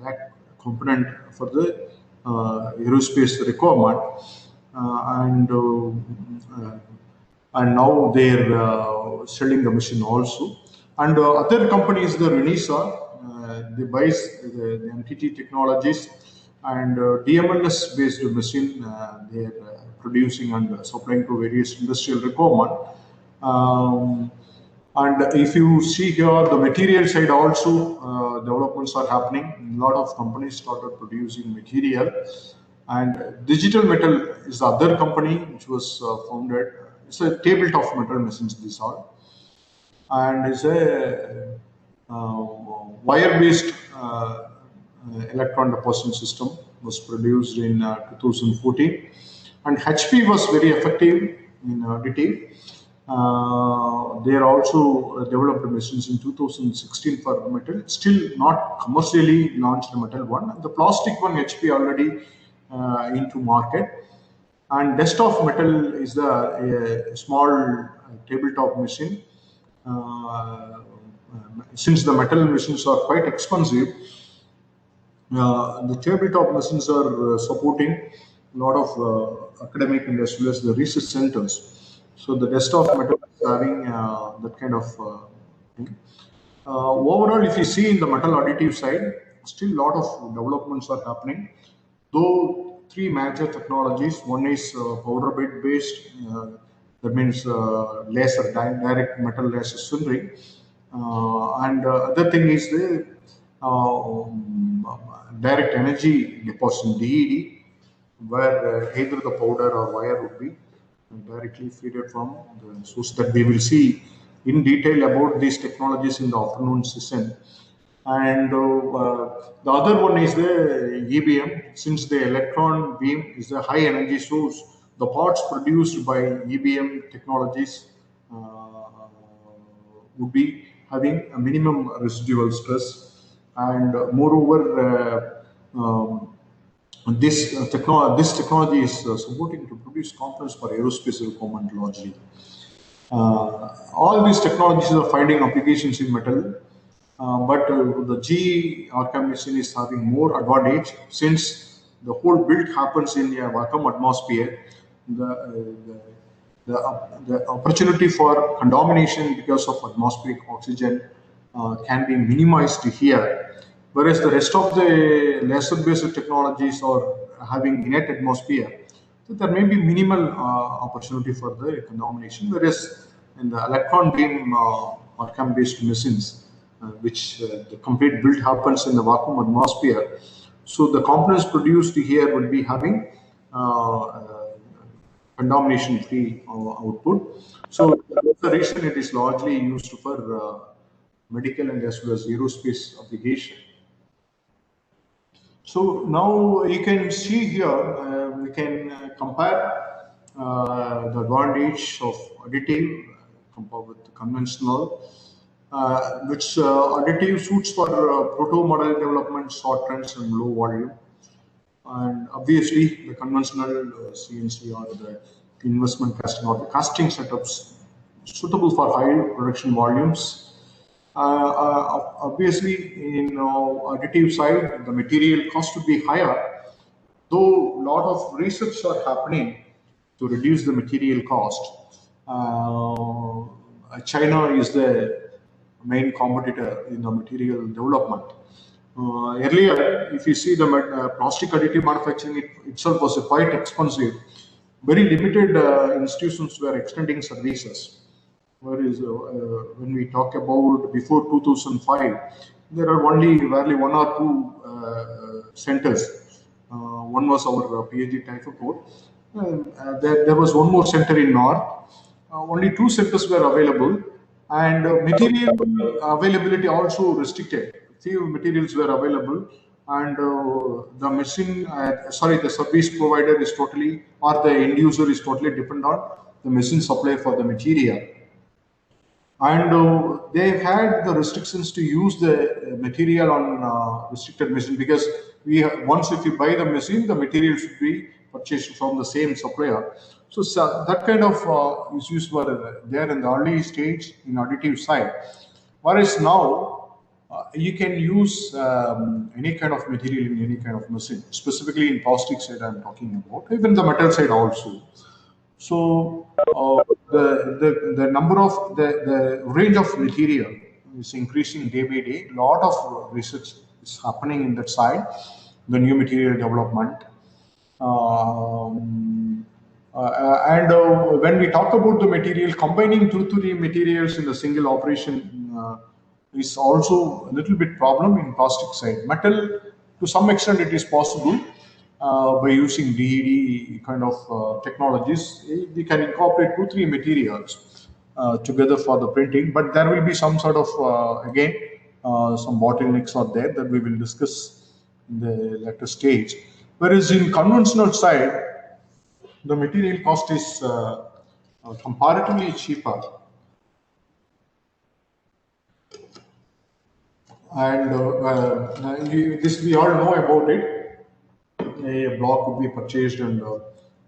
A: lakh component for the aerospace requirement, and now they're selling the machine also. And other companies, the Renisa, they buys the entity technologies, and DMLS based machine they are producing and supplying to various industrial requirement. Um, and if you see here, the material side also, developments are happening. A lot of companies started producing material, and Digital Metal is the other company which was founded. It's a tabletop metal machines. These are, and it's a wire-based electron deposition system was produced in 2014, and HP was very effective in additive. They are also developed machines in 2016 for metal. Still not commercially launched the metal one. The plastic one HP already into market. And desktop metal is the small tabletop machine. Since the metal machines are quite expensive, the tabletop machines are supporting a lot of academic and as well as the research centers. So the desktop metal is having that kind of thing. Overall, if you see in the metal additive side, still a lot of developments are happening. Though three major technologies, one is powder bed based, that means direct metal laser sintering, and other thing is the direct energy deposition (DED), where either the powder or wire would be directly fed from the source. That we will see in detail about these technologies in the afternoon session. And the other one is the EBM, since the electron beam is a high energy source. The parts produced by EBM technologies would be having a minimum residual stress, and moreover, this technology is supporting to produce components for aerospace requirement largely. All these technologies are finding applications in metal, but the GE Arcam machine is having more advantage since the whole build happens in a vacuum atmosphere. The opportunity for contamination because of atmospheric oxygen can be minimized here, whereas the rest of the laser-based technologies are having innate atmosphere. So there may be minimal opportunity for the contamination, whereas in the electron beam Arcam-based machines, which the complete build happens in the vacuum atmosphere. So the components produced here will be having contamination-free output. So that's the reason it is largely used for medical and as well as aerospace application. So now you can see here, we can compare the advantage of additive compared with conventional, which additive suits for proto model development, short runs and low volume. And obviously, the conventional CNC or the investment casting or the casting setups suitable for high production volumes. Obviously, in additive side, the material cost would be higher, though a lot of research are happening to reduce the material cost. China is the main competitor in the material development. Earlier, if you see the plastic additive manufacturing itself was quite expensive. Very limited institutions were extending services. Whereas when we talk about before 2005, there are only barely one or two centers. One was our PhD Typhoport. There was one more center in North. Only two centers were available, and material availability also restricted. Few materials were available, and the machine, the service provider is totally, or the end user is totally dependent on the machine supply for the material. And they had the restrictions to use the material on restricted machine, because once if you buy the machine, the material should be purchased from the same supplier. So that kind of issues were there in the early stage in additive side. Whereas now you can use any kind of material in any kind of machine, specifically in plastic side I'm talking about, even the metal side also. So the number of the range of material is increasing day by day. A lot of research is happening in that side, the new material development. And when we talk about the material, combining two to three materials in a single operation is also a little bit problem in plastic side. Metal, to some extent, it is possible. By using DED kind of technologies, we can incorporate two, three materials together for the printing, but there will be some sort of, again, some bottlenecks are there that we will discuss in the later stage. Whereas in conventional side, the material cost is comparatively cheaper. And this we all know about it. A block would be purchased and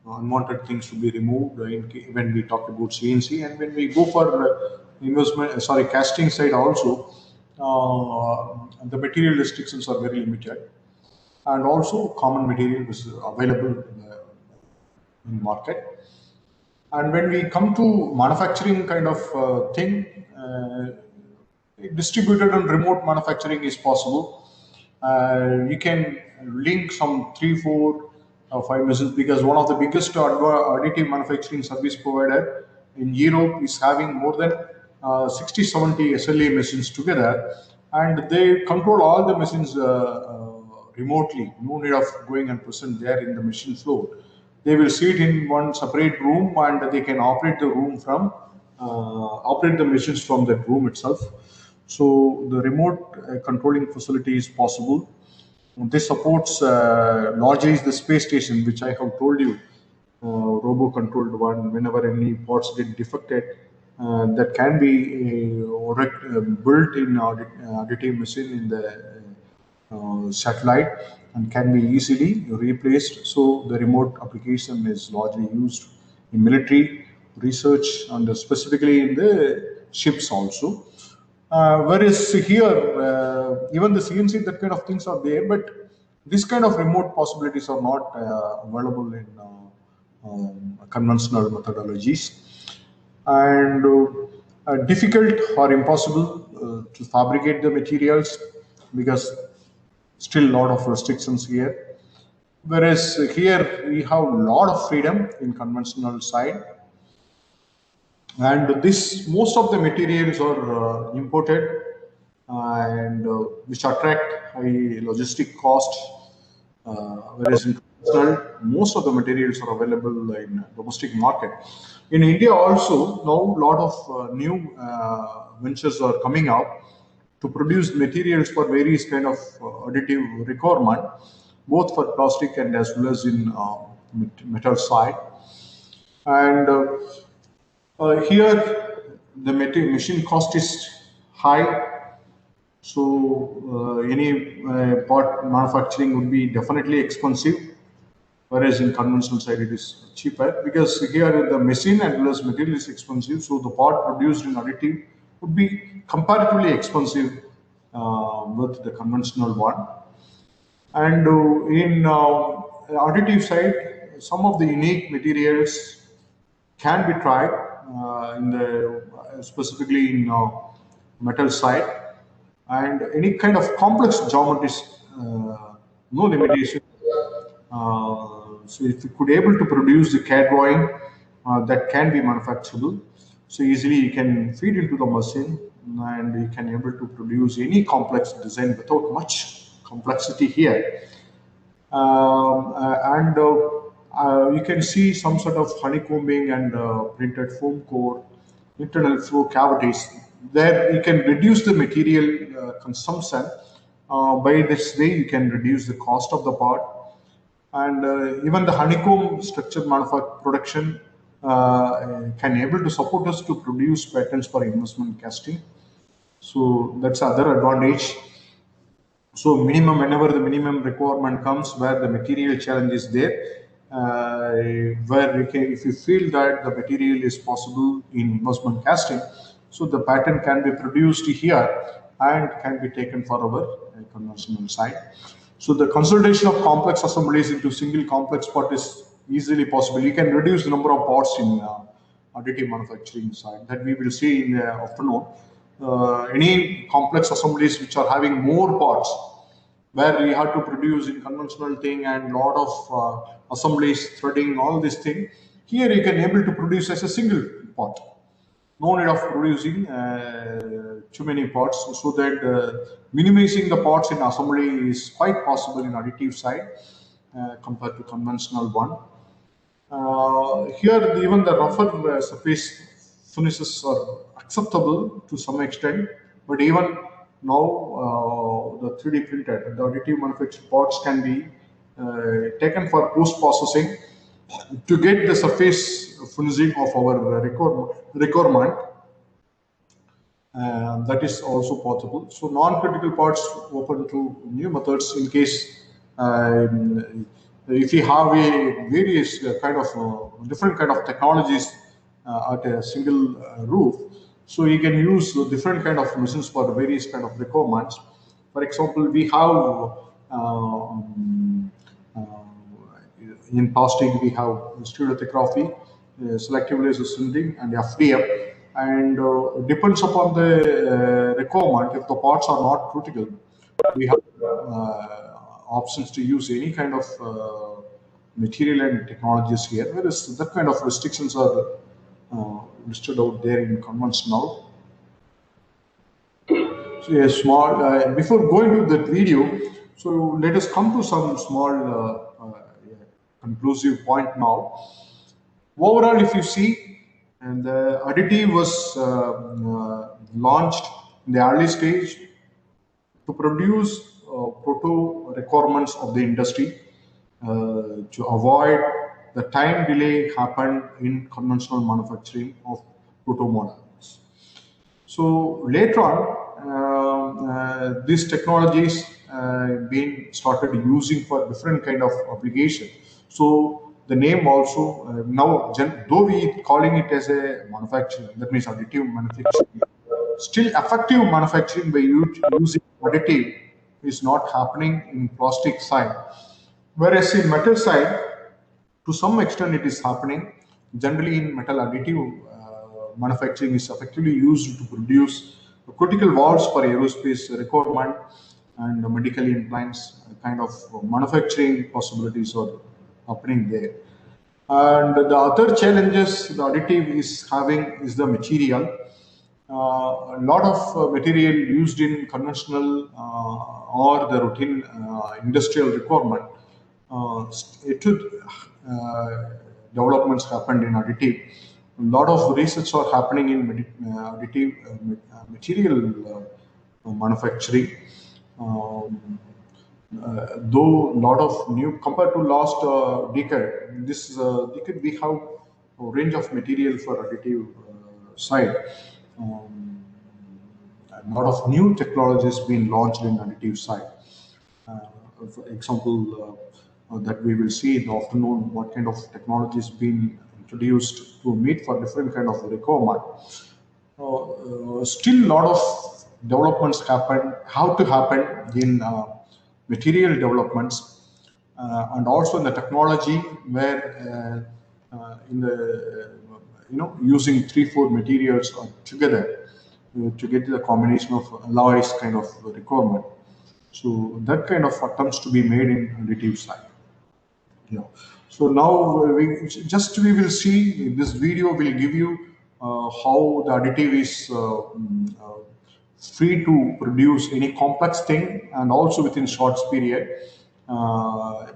A: unwanted things to be removed when we talk about CNC. And when we go for casting side also, the material restrictions are very limited, and also common material is available in market. And when we come to manufacturing kind of thing, distributed and remote manufacturing is possible. You can link some 3, 4, 5 machines, because one of the biggest additive manufacturing service provider in Europe is having more than 60, 70 SLA machines together, and they control all the machines remotely. No need of going and present there in the machine floor. They will sit in one separate room, and they can operate the room from operate the machines from that room itself. So the remote controlling facility is possible. This supports largely the space station, which I have told you, turbo-controlled one. Whenever any parts get defected, that can be built in additive machine in the satellite and can be easily replaced. So the remote application is largely used in military research and specifically in the ships also. Whereas here, even the CNC, that kind of things are there, but this kind of remote possibilities are not available in conventional methodologies, and difficult or impossible to fabricate the materials because still a lot of restrictions here. Whereas here we have a lot of freedom in conventional side, and this most of the materials are imported and which attract high logistic cost. Whereas in conventional, most of the materials are available in domestic market. In India also, now a lot of new ventures are coming up to produce materials for various kind of additive requirement, both for plastic and as well as in metal side. And here the machine cost is high, so any part manufacturing would be definitely expensive, whereas in conventional side it is cheaper because here the machine as well as material is expensive, so the part produced in additive would be comparatively expensive with the conventional one. And in additive side, some of the unique materials can be tried in the specifically in metal side, and any kind of complex geometries, no limitation. So if you could able to produce the CAD drawing that can be manufacturable, so easily you can feed into the machine and you can able to produce any complex design without much complexity here. And you can see some sort of honeycombing and printed foam core, internal flow cavities. There you can reduce the material consumption. By this way, you can reduce the cost of the part. And even the honeycomb structure production can able to support us to produce patterns for investment casting. So that's other advantage. So minimum, whenever the minimum requirement comes where the material challenge is there, where we can, if you feel that the material is possible in investment casting, so the pattern can be produced here and can be taken for our conventional side. So the consolidation of complex assemblies into single complex part is easily possible. You can reduce the number of parts in additive manufacturing side that we will see in the afternoon. Any complex assemblies which are having more parts, where we have to produce in conventional thing and lot of assemblies, threading, all this thing. Here you can able to produce as a single part. No need of producing too many parts, so that minimizing the parts in assembly is quite possible in additive side compared to conventional one. Here even the rougher surface finishes are acceptable to some extent, but even now the 3D printed, the additive manufactured parts can be taken for post-processing to get the surface finishing of our requirement. That is also possible. So non-critical parts open to new methods in case if you have a various kind of different kind of technologies at a single roof, so you can use different kind of machines for various kind of requirements. For example, we have in plastic we have stereolithography, selective laser sintering, and FDM. And depends upon the requirement. If the parts are not critical, we have options to use any kind of material and technologies here. Whereas that kind of restrictions are listed out there in conventional. So a small before going to that video, so let us come to some small conclusive point now. Overall, if you see, and the additive was launched in the early stage to produce proto requirements of the industry to avoid the time delay happened in conventional manufacturing of proto models. So later on, these technologies been started using for different kind of application. So the name also now, though we calling it as a manufacturing, that means additive manufacturing, still effective manufacturing by using additive is not happening in plastic side. Whereas in metal side, to some extent it is happening. Generally in metal additive manufacturing is effectively used to produce critical valves for aerospace requirement and medical implants. Kind of manufacturing possibilities are happening there. And the other challenges the additive is having is the material. A lot of material used in conventional or the routine industrial requirement, developments happened in additive. A lot of research are happening in additive material manufacturing. Um, though a lot of new compared to last decade, this decade we have a range of material for additive side. Um, a lot of new technologies being launched in additive side. Uh, for example, that we will see in the afternoon what kind of technologies being introduced to meet for different kind of requirement. Still a lot of developments have to happen in material developments and also in the technology where in the using 3-4 materials together to get the combination of alloys kind of requirement. So that kind of attempts to be made in additive side. Yeah. So now we will see this video will give you how the additive is free to produce any complex thing and also within short period. Uh,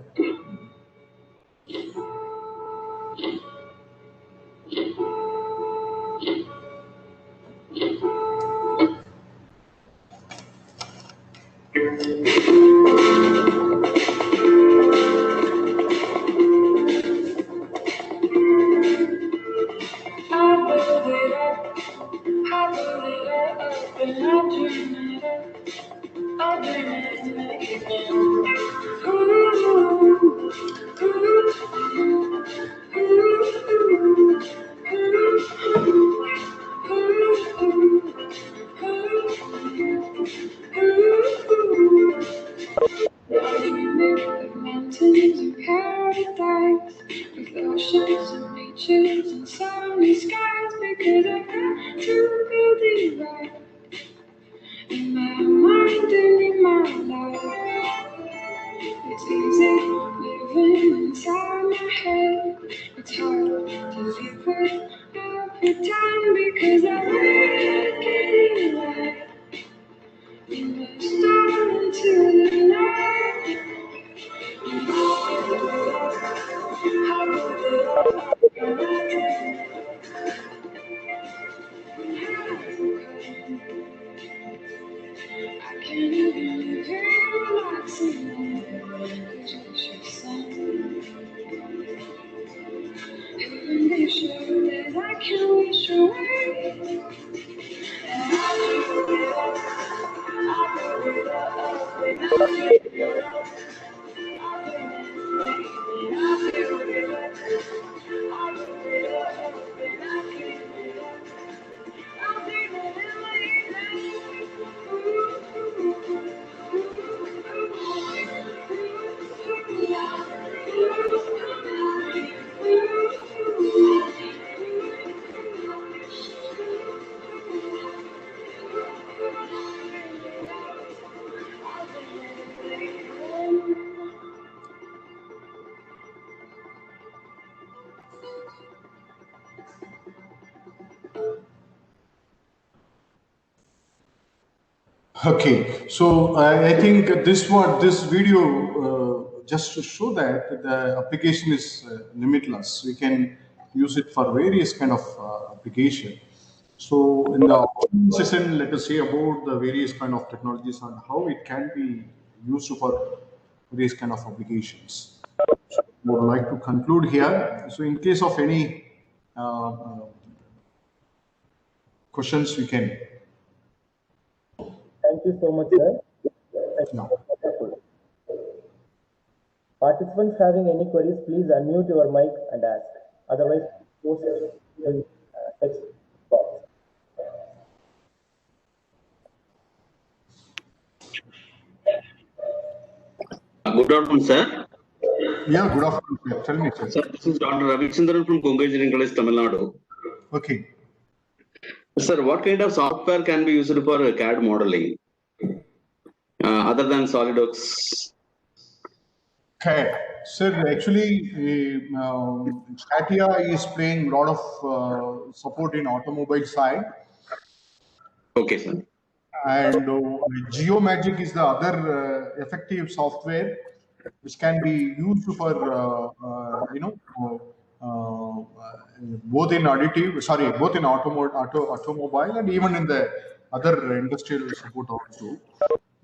B: Mountains and paradise, with oceans and beaches and sunny skies, because I got to be right in my mind and in my life. It's easy living inside my head. It's hard to live without pretend, because I make it right in the storm into the night. I can't even relax anymore. It's just your sun. Even be sure that I can wish away. And I do it up, I do it up, and I do it up. I do it up, I do it up, and I keep it up. I'll be
A: Okay, so I think this video just to show that the application is limitless. We can use it for various kind of application. So in the afternoon session, let us say about the various kind of technologies and how it can be used for various kind of applications. would like to conclude here. So, in case of any questions, we can.
C: Thank you so much, sir.
A: Yeah.
C: Wonderful. Participants having any queries, please unmute your mic and ask. Otherwise, post in text box.
D: Good afternoon, sir.
A: Yeah, good afternoon, sir. Tell me, sir.
D: Sir, this is Dr. Ravichandran from Congo Engineering College, Tamil Nadu.
A: Okay.
D: Sir, what kind of software can be used for CAD modeling other than SolidWorks?
A: Okay. Sir, actually, Satya is playing a lot of support in automobile side,
D: Okay, sir.
A: and GeoMagic is the other effective software which can be used for both in automobile and even in the other industrial support also.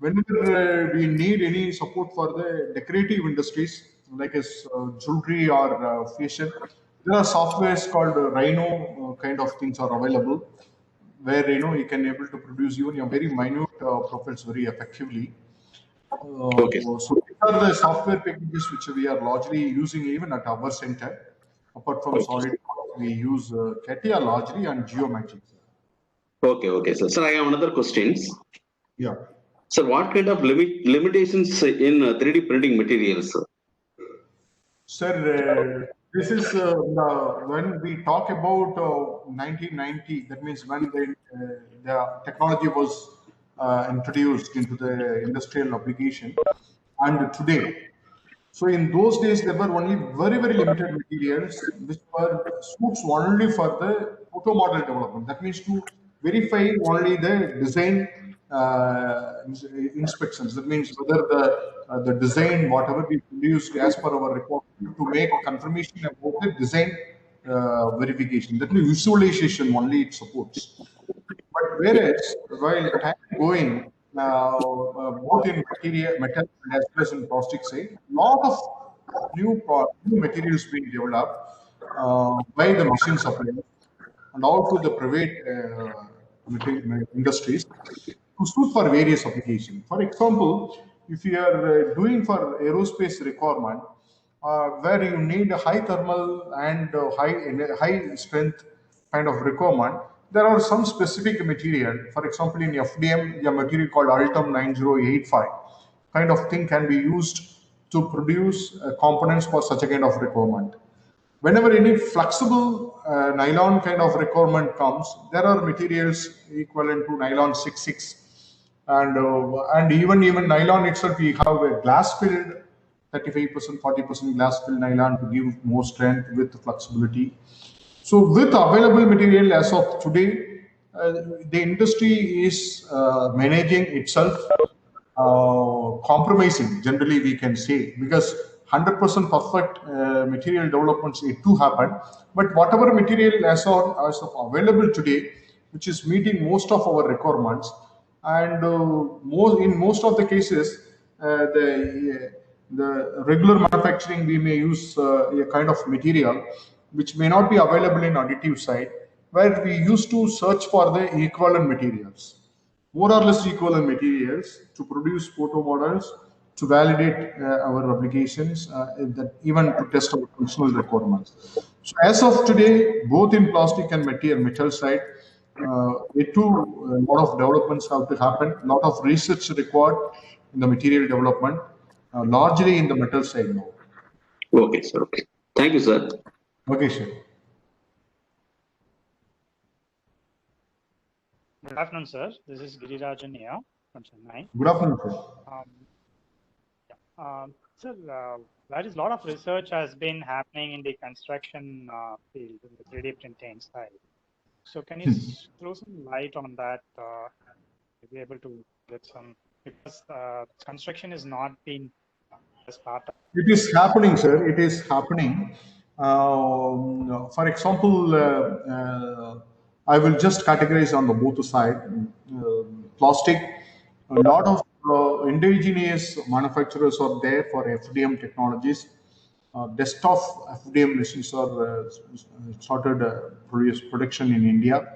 A: Whenever we need any support for the decorative industries like as jewelry or fashion, there are softwares called Rhino kind of things are available, where you can able to produce even your very minute profiles very effectively.
D: Okay.
A: So these are the software packages which we are largely using even at our center. Apart from
D: Okay.
A: Solid, we use CATIA largely and GeoMagic.
D: Okay, sir. Sir, I have another questions.
A: Yeah.
D: Sir, what kind of limitations in 3D printing materials?
A: Sir, this is when we talk about 1990, that means when the technology was introduced into the industrial application, and today. So in those days, there were only very, very limited materials which were suits only for the photo model development. That means to verify only the design inspections. That means whether the design, whatever we produced as per our requirement, to make confirmation about the design verification. That means visualization only it supports. But whereas while time going, both in metal as well as in plastic side, lot of new materials being developed by the machine suppliers and also the private industries to suit for various applications. For example, if you are doing for aerospace requirement, where you need a high thermal and high strength kind of requirement, there are some specific material. For example, in FDM, a material called Altum 9085 kind of thing can be used to produce components for such a kind of requirement. Whenever any flexible nylon kind of requirement comes, there are materials equivalent to nylon 66, and even nylon itself, we have a glass filled 35%, 40% glass filled nylon to give more strength with flexibility. So with available material as of today, the industry is managing itself, compromising, generally we can say, because 100% perfect material developments it to happen. But whatever material as of available today, which is meeting most of our requirements, and in most of the cases, the regular manufacturing we may use a kind of material which may not be available in additive side, where we used to search for the equivalent materials, more or less equivalent materials to produce photo models, to validate our applications, that even to test our functional requirements. So as of today, both in plastic and metal side, a lot of developments have to happen, a lot of research required in the material development, largely in the metal side now.
D: Okay, sir. Okay. Thank you, sir.
A: Okay, sure.
E: Good afternoon, sir. This is Girirajan here from Chennai.
A: Good afternoon, sir.
E: Sir, there is a lot of research has been happening in the construction field, in the 3D printing side. So can you throw some light on that? To be able to get some, because construction is not been as part of.
A: It is happening, sir. It is happening. For example, I will just categorize on the both side. Plastic, a lot of indigenous manufacturers are there for FDM technologies. desktop FDM machines are started production in India.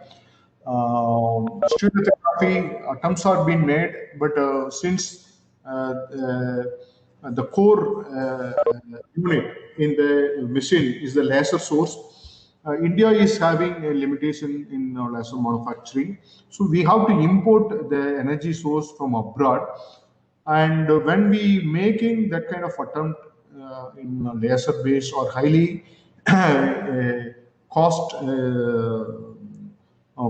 A: Stereolithography attempts are being made, but since the core unit in the machine is the laser source, India is having a limitation in laser manufacturing. So we have to import the energy source from abroad. And when we making that kind of attempt in laser based or highly cost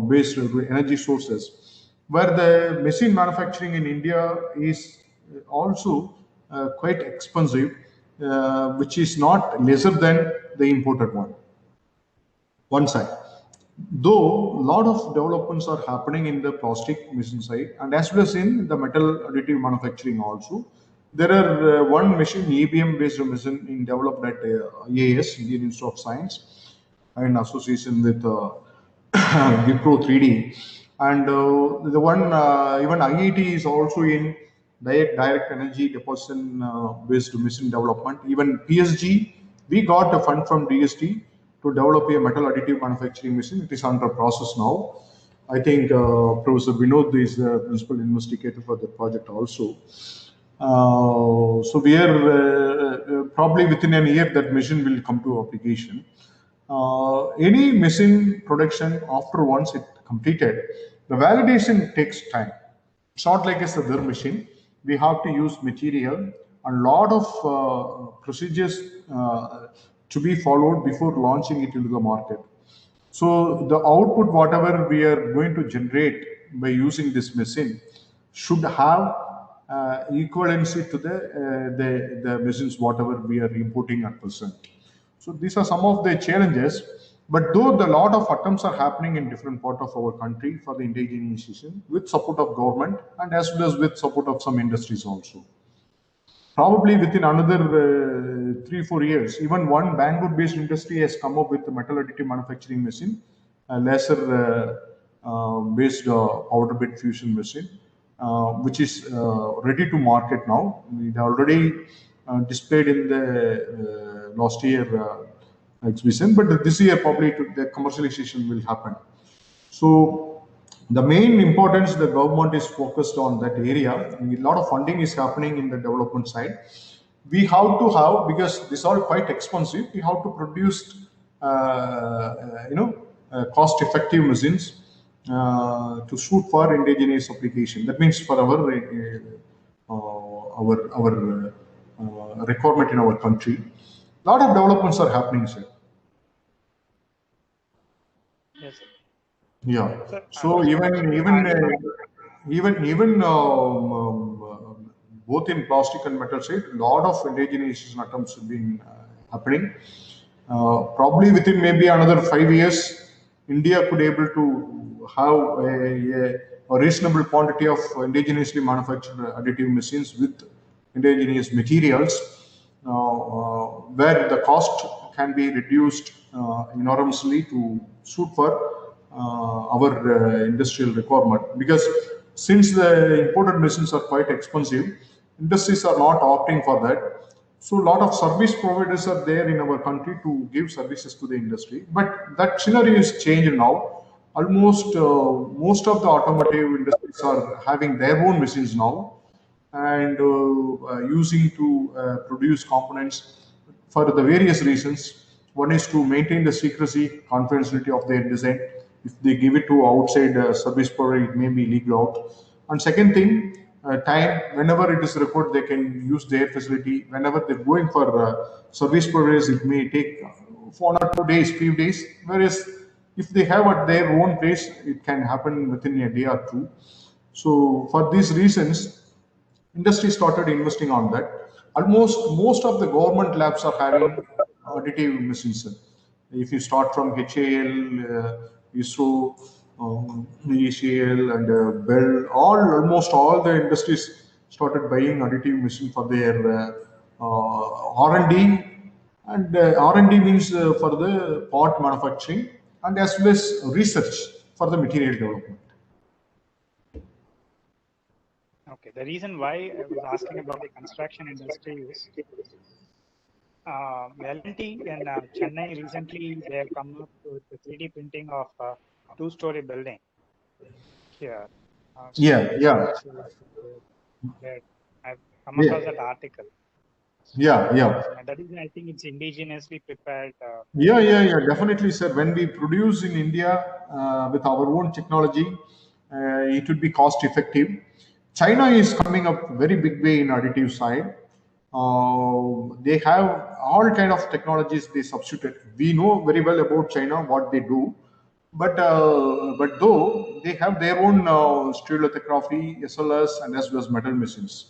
A: based energy sources, where the machine manufacturing in India is also quite expensive, which is not lesser than the imported one side. Though a lot of developments are happening in the plastic machine side and as well as in the metal additive manufacturing also, there are one machine, EBM based machine, in developed at IAS, Indian Institute of Science, in association with Wipro 3D. And the one, even IIT is also in direct energy deposition based machine development. Even PSG, we got a fund from DST to develop a metal additive manufacturing machine. It is under process now. I think Professor Vinod is the principal investigator for the project also. So we are probably within a year that machine will come to application. Any machine production after once it completed, the validation takes time. It's not like it's a other machine. We have to use material and lot of procedures to be followed before launching it into the market. So the output, whatever we are going to generate by using this machine, should have equivalency to the machines whatever we are importing at present. So these are some of the challenges. But though the lot of attempts are happening in different part of our country for the indigenization with support of government and as well as with support of some industries also. Probably within another 3-4 years, even one Bangalore-based industry has come up with a metal additive manufacturing machine, a laser-based powder bed fusion machine, which is ready to market now. It already displayed in the last year exhibition, but this year probably the commercialization will happen. So the main importance the government is focused on that area. A lot of funding is happening in the development side. We have to have, because these are quite expensive, we have to produce cost-effective machines to suit for indigenous application. That means for our requirement in our country. A lot of developments are happening, sir.
E: Yes, sir.
A: Yeah.
E: Sir,
A: So even both in plastic and metal side, a lot of indigenization attempts have been happening. Probably within maybe another 5 years, India could able to have a reasonable quantity of indigenously manufactured additive machines with indigenous materials, where the cost can be reduced enormously to suit for our industrial requirement. Because since the imported machines are quite expensive, industries are not opting for that. So a lot of service providers are there in our country to give services to the industry. But that scenario is changed now. Almost most of the automotive industries are having their own machines now and using to produce components for the various reasons. One is to maintain the secrecy, confidentiality of their design. If they give it to outside service provider, it may be leaked out. And second thing, time. Whenever it is required, they can use their facility. Whenever they're going for service providers, it may take 1 or 2 days, few days. Whereas if they have at their own place, it can happen within a day or two. So for these reasons, industry started investing on that. Almost most of the government labs are having additive machines. If you start from HAL, ISRO, ECL, and Bell, almost all the industries started buying additive machine for their R&D, and R&D means for the part manufacturing, and as well as research for the material development.
E: okay. The reason why I was asking about the construction industry is L&T in Chennai recently they have come up with the 3D printing of a two-story building here.
A: Yeah, yeah,
E: I've come
A: yeah,
E: across that article.
A: yeah, yeah.
E: And that is, I think it's indigenously prepared.
A: Yeah, yeah, yeah, definitely, sir. When we produce in India with our own technology, it would be cost effective. China is coming up very big way in additive side. They have all kind of technologies they substitute. We know very well about China what they do, but though they have their own stereolithography, SLS, and as well as metal machines.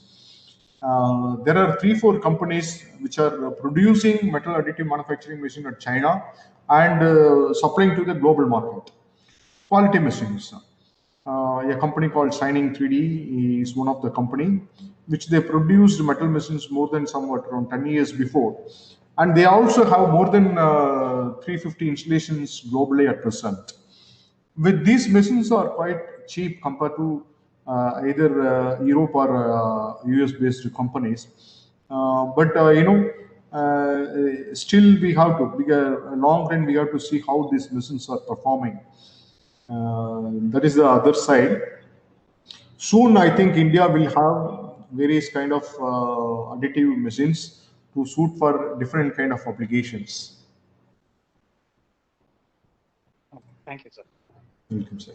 A: There are 3 4 companies which are producing metal additive manufacturing machine at China and supplying to the global market. Quality machines. A company called Shining 3D is one of the company which they produced metal machines more than somewhat around 10 years before, and they also have more than 350 installations globally at present. With these machines are quite cheap compared to either Europe or US based companies. Still we have to, long run, we have to see how these machines are performing. That is the other side. Soon, I think India will have various kind of additive machines to suit for different kind of applications.
E: Thank you, sir.
A: Welcome, sir.